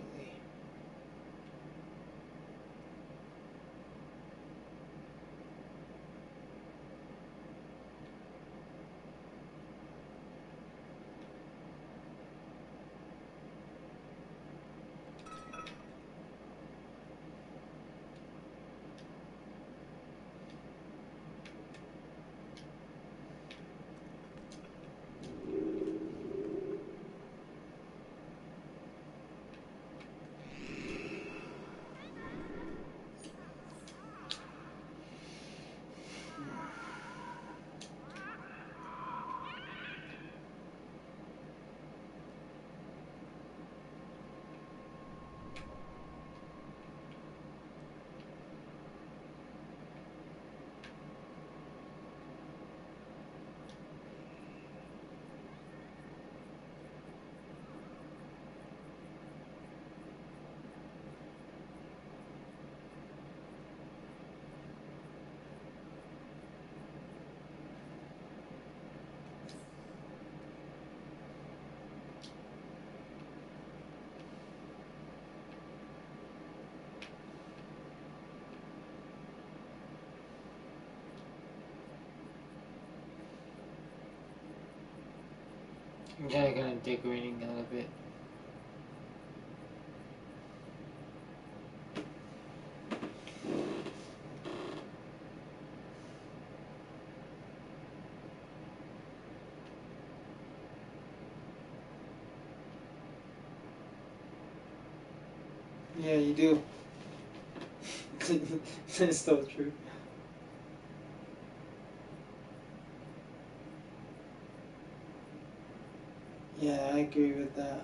I'm kind of decorating a little bit. Yeah, you do. It's so true. Yeah, I agree with that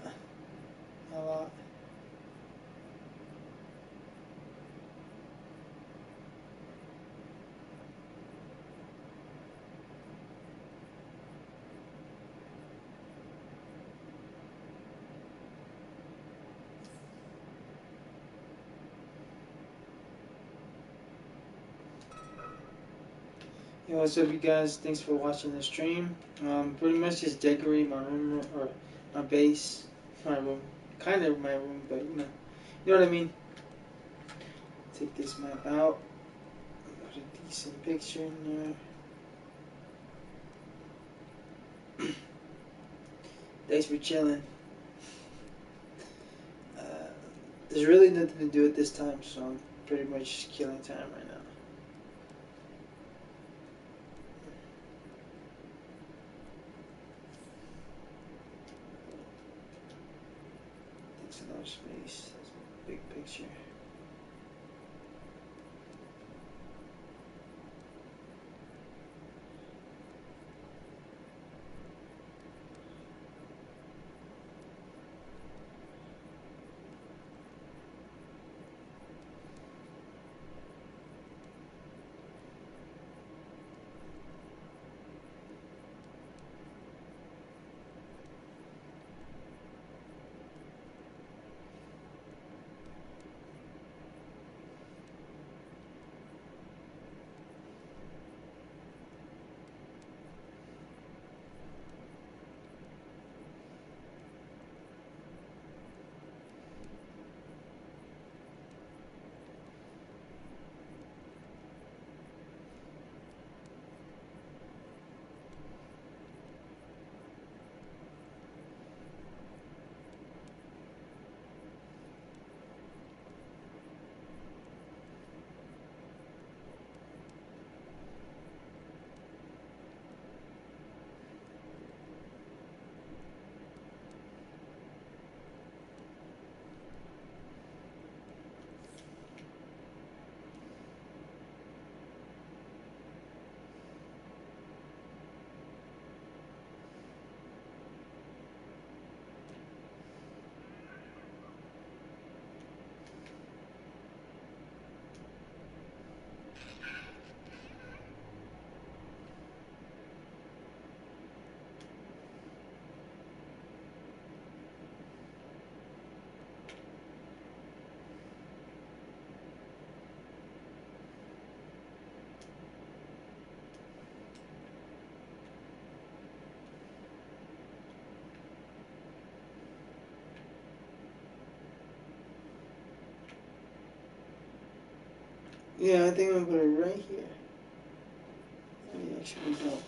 a lot. Hey, what's up, you guys? Thanks for watching the stream. Pretty much just decorate my room or my base, my room, kind of my room, but you know what I mean. Take this map out, put a decent picture in there. Thanks for chilling. Uh, there's really nothing to do at this time, so I'm pretty much killing time right now. Takes a lot of space. That's a big picture. Yeah, I think I'm gonna put it right here. I actually don't.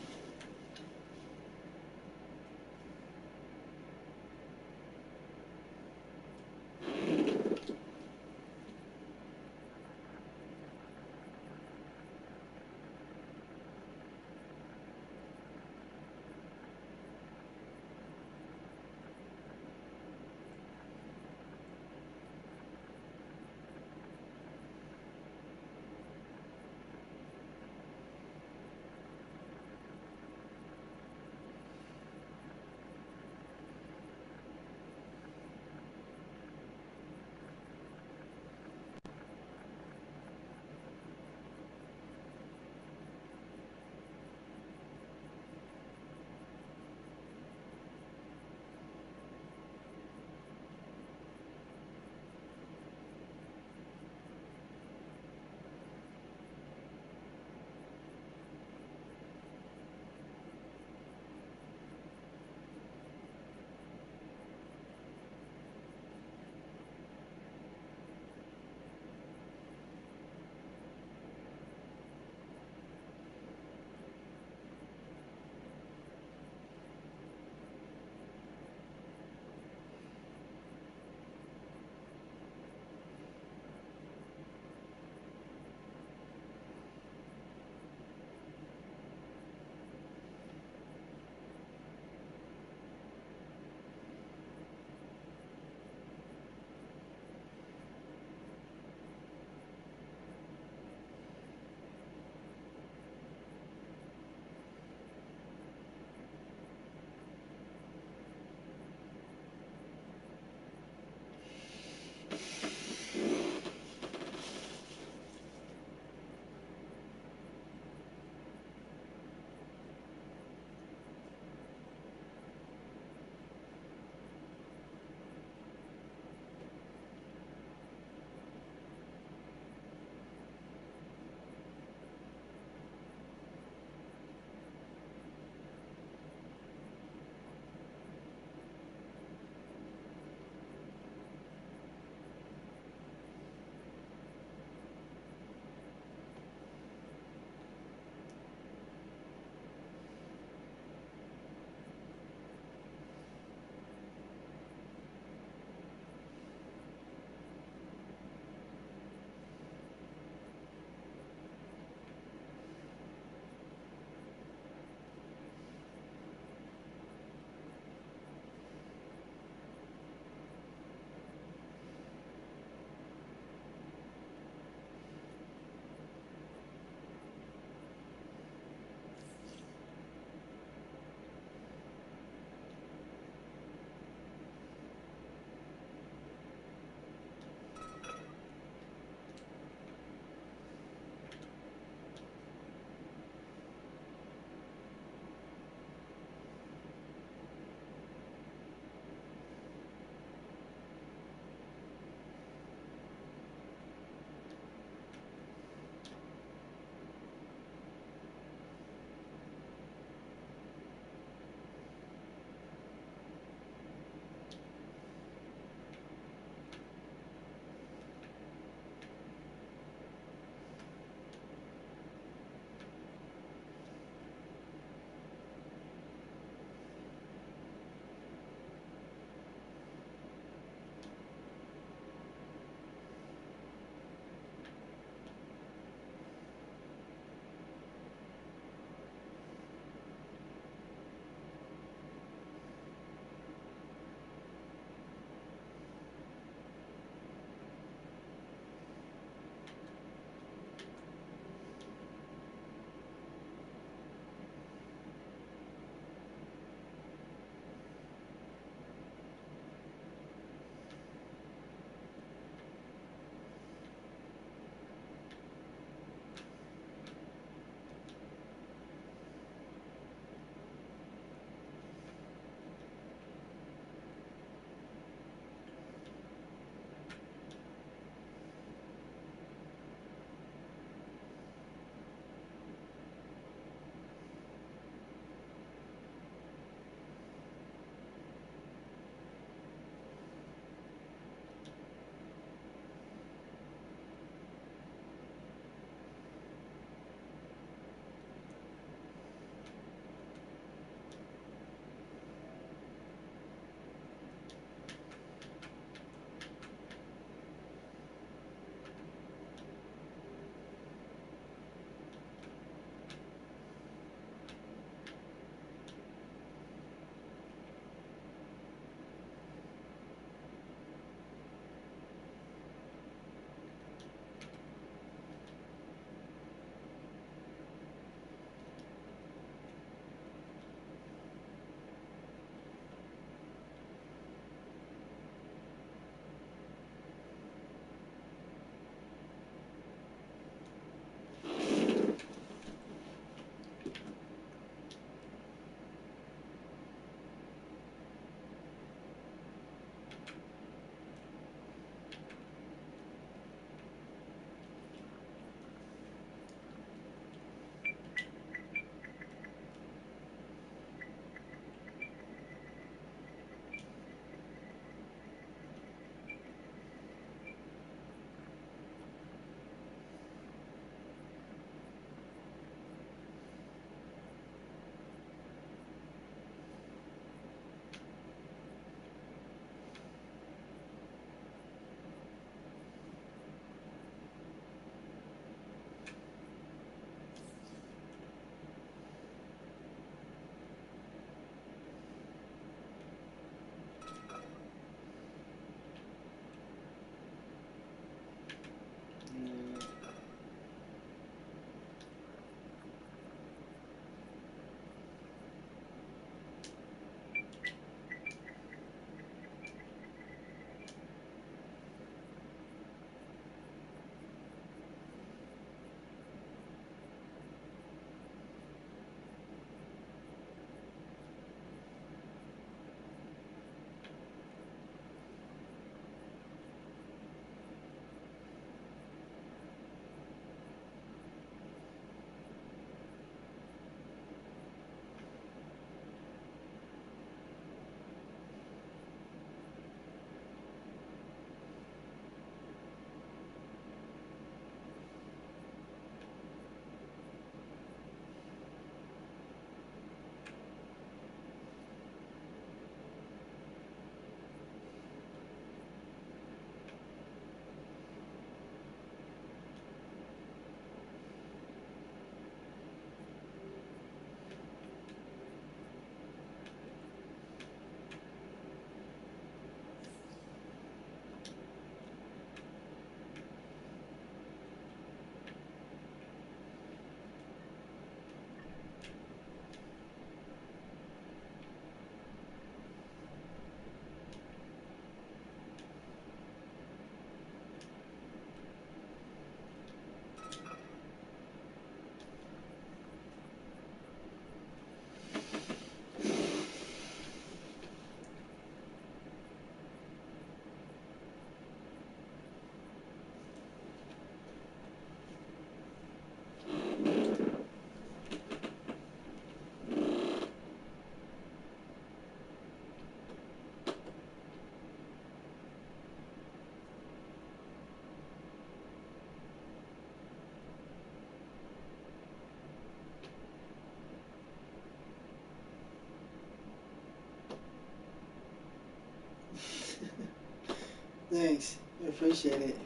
Thanks. I appreciate it.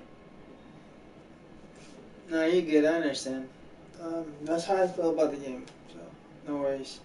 No, you're good. I understand. That's how I feel about the game. So, no worries.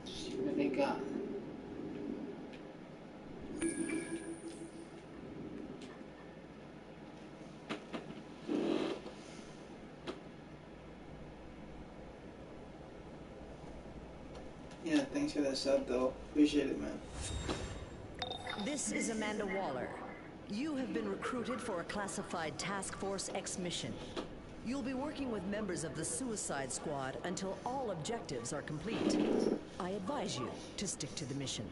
See what they got. Yeah, thanks for that sub though. Appreciate it, man. This is Amanda Waller. You have been recruited for a classified Task Force X mission. You'll be working with members of the Suicide Squad until all objectives are complete. I advise you to stick to the mission.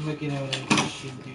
I'm looking at what I should do.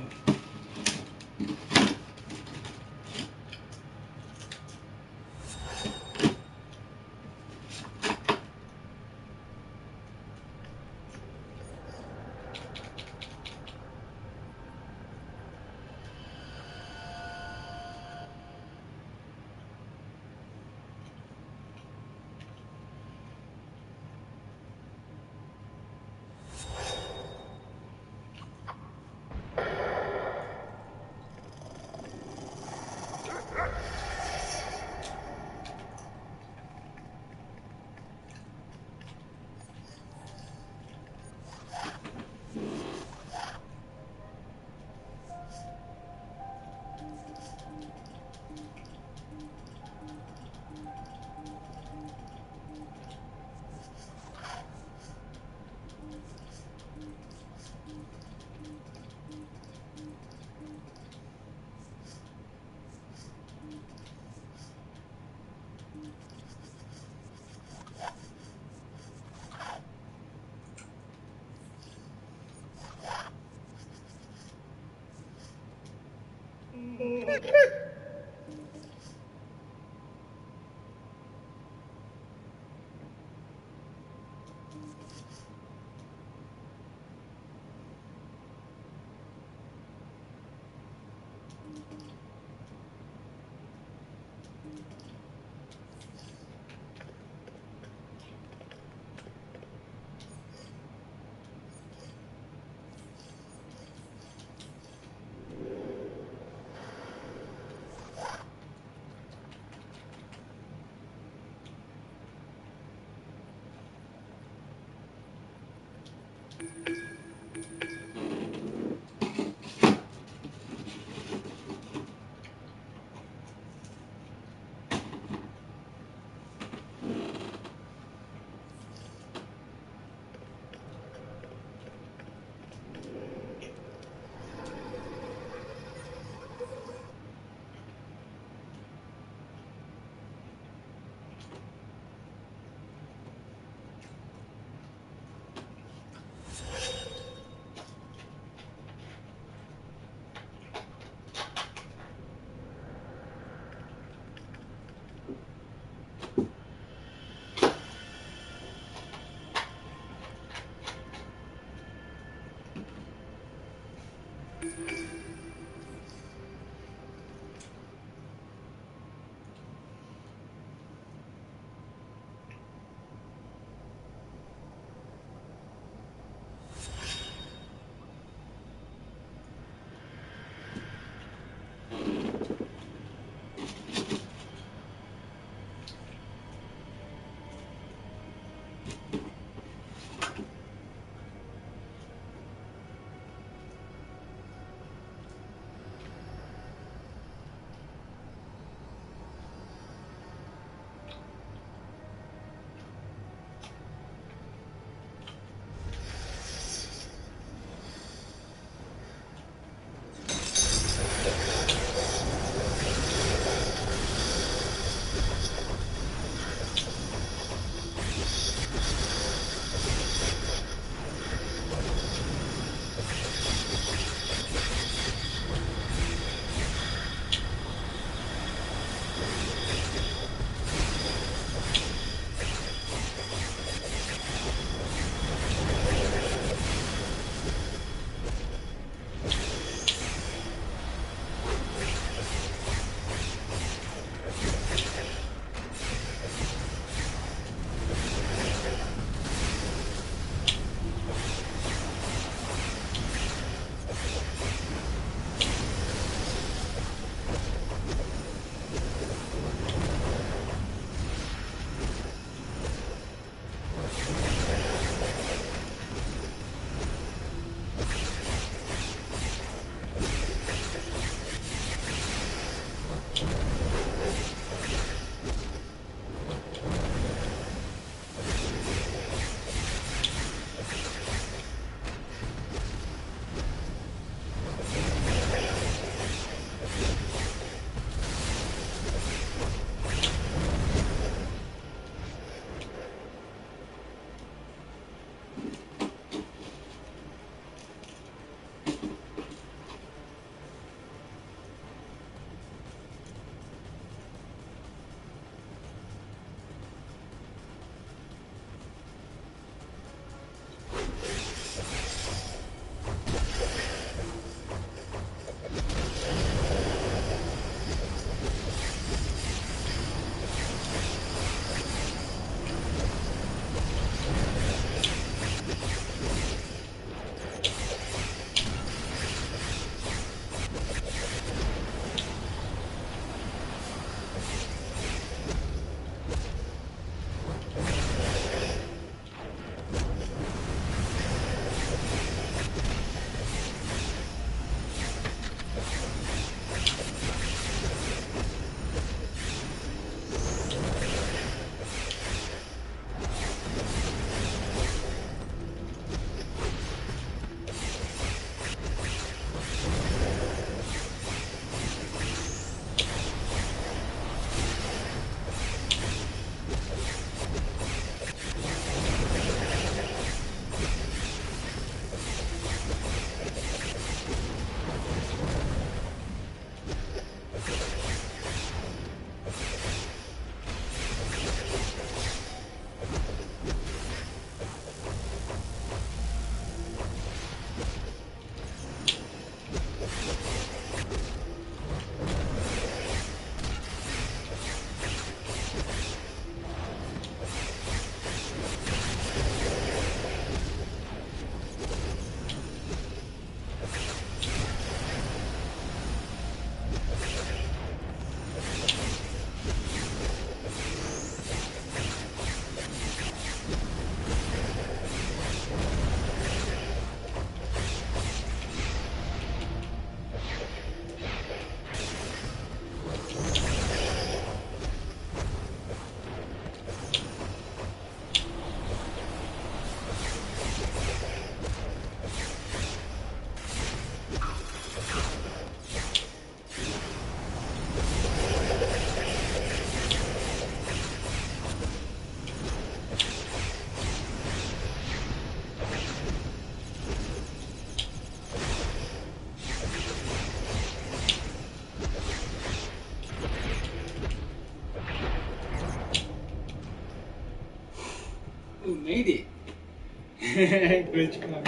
Ooh, made it. Good job.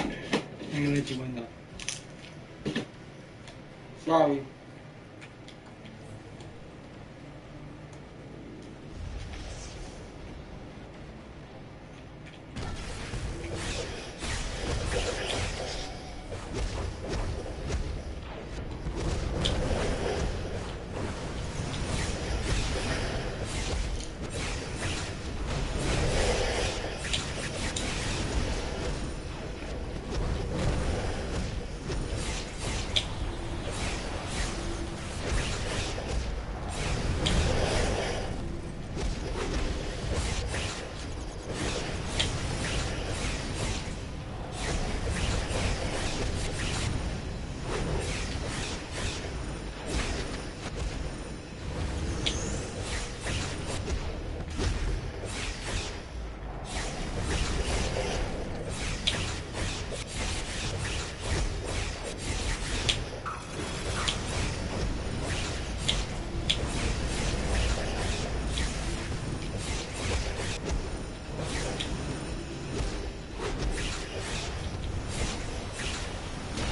I'm gonna let you win though. Sorry.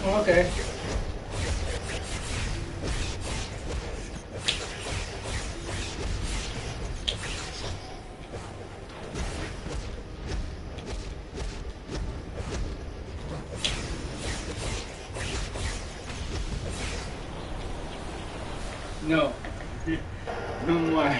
Okay. No. No more.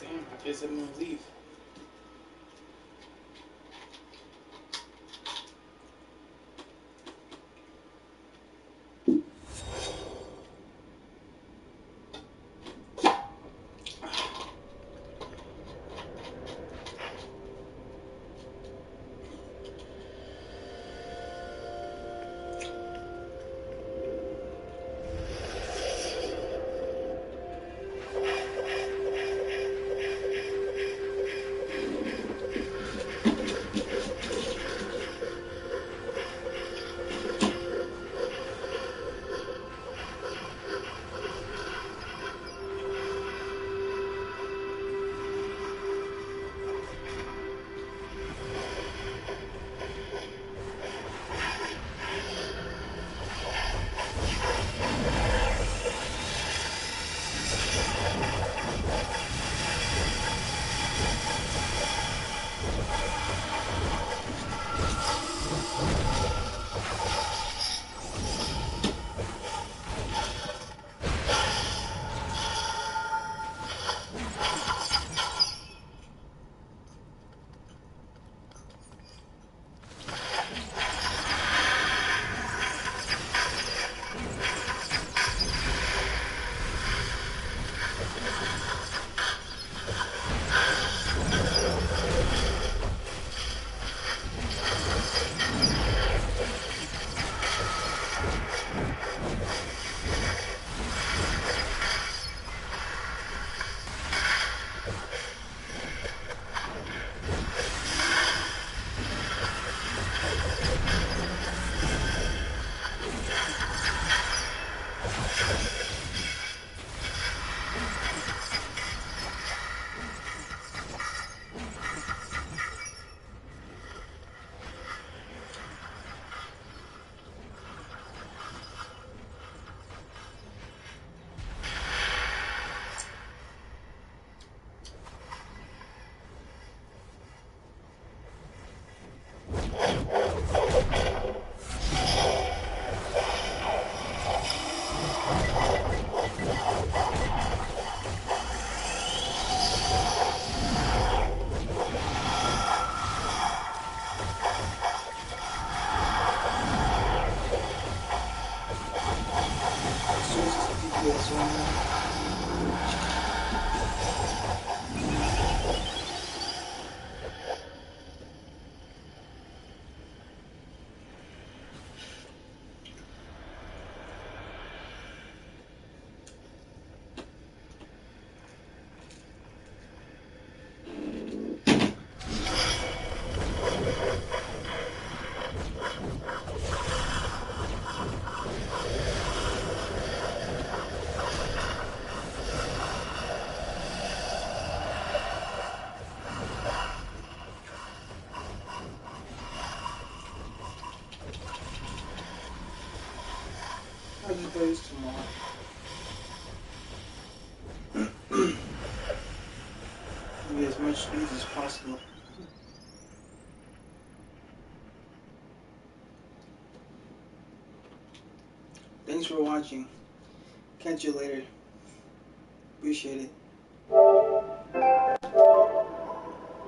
Damn, I guess I'm gonna leave. I'll just play this tomorrow. Get as much speed as possible. Thanks for watching. Catch you later. Appreciate it.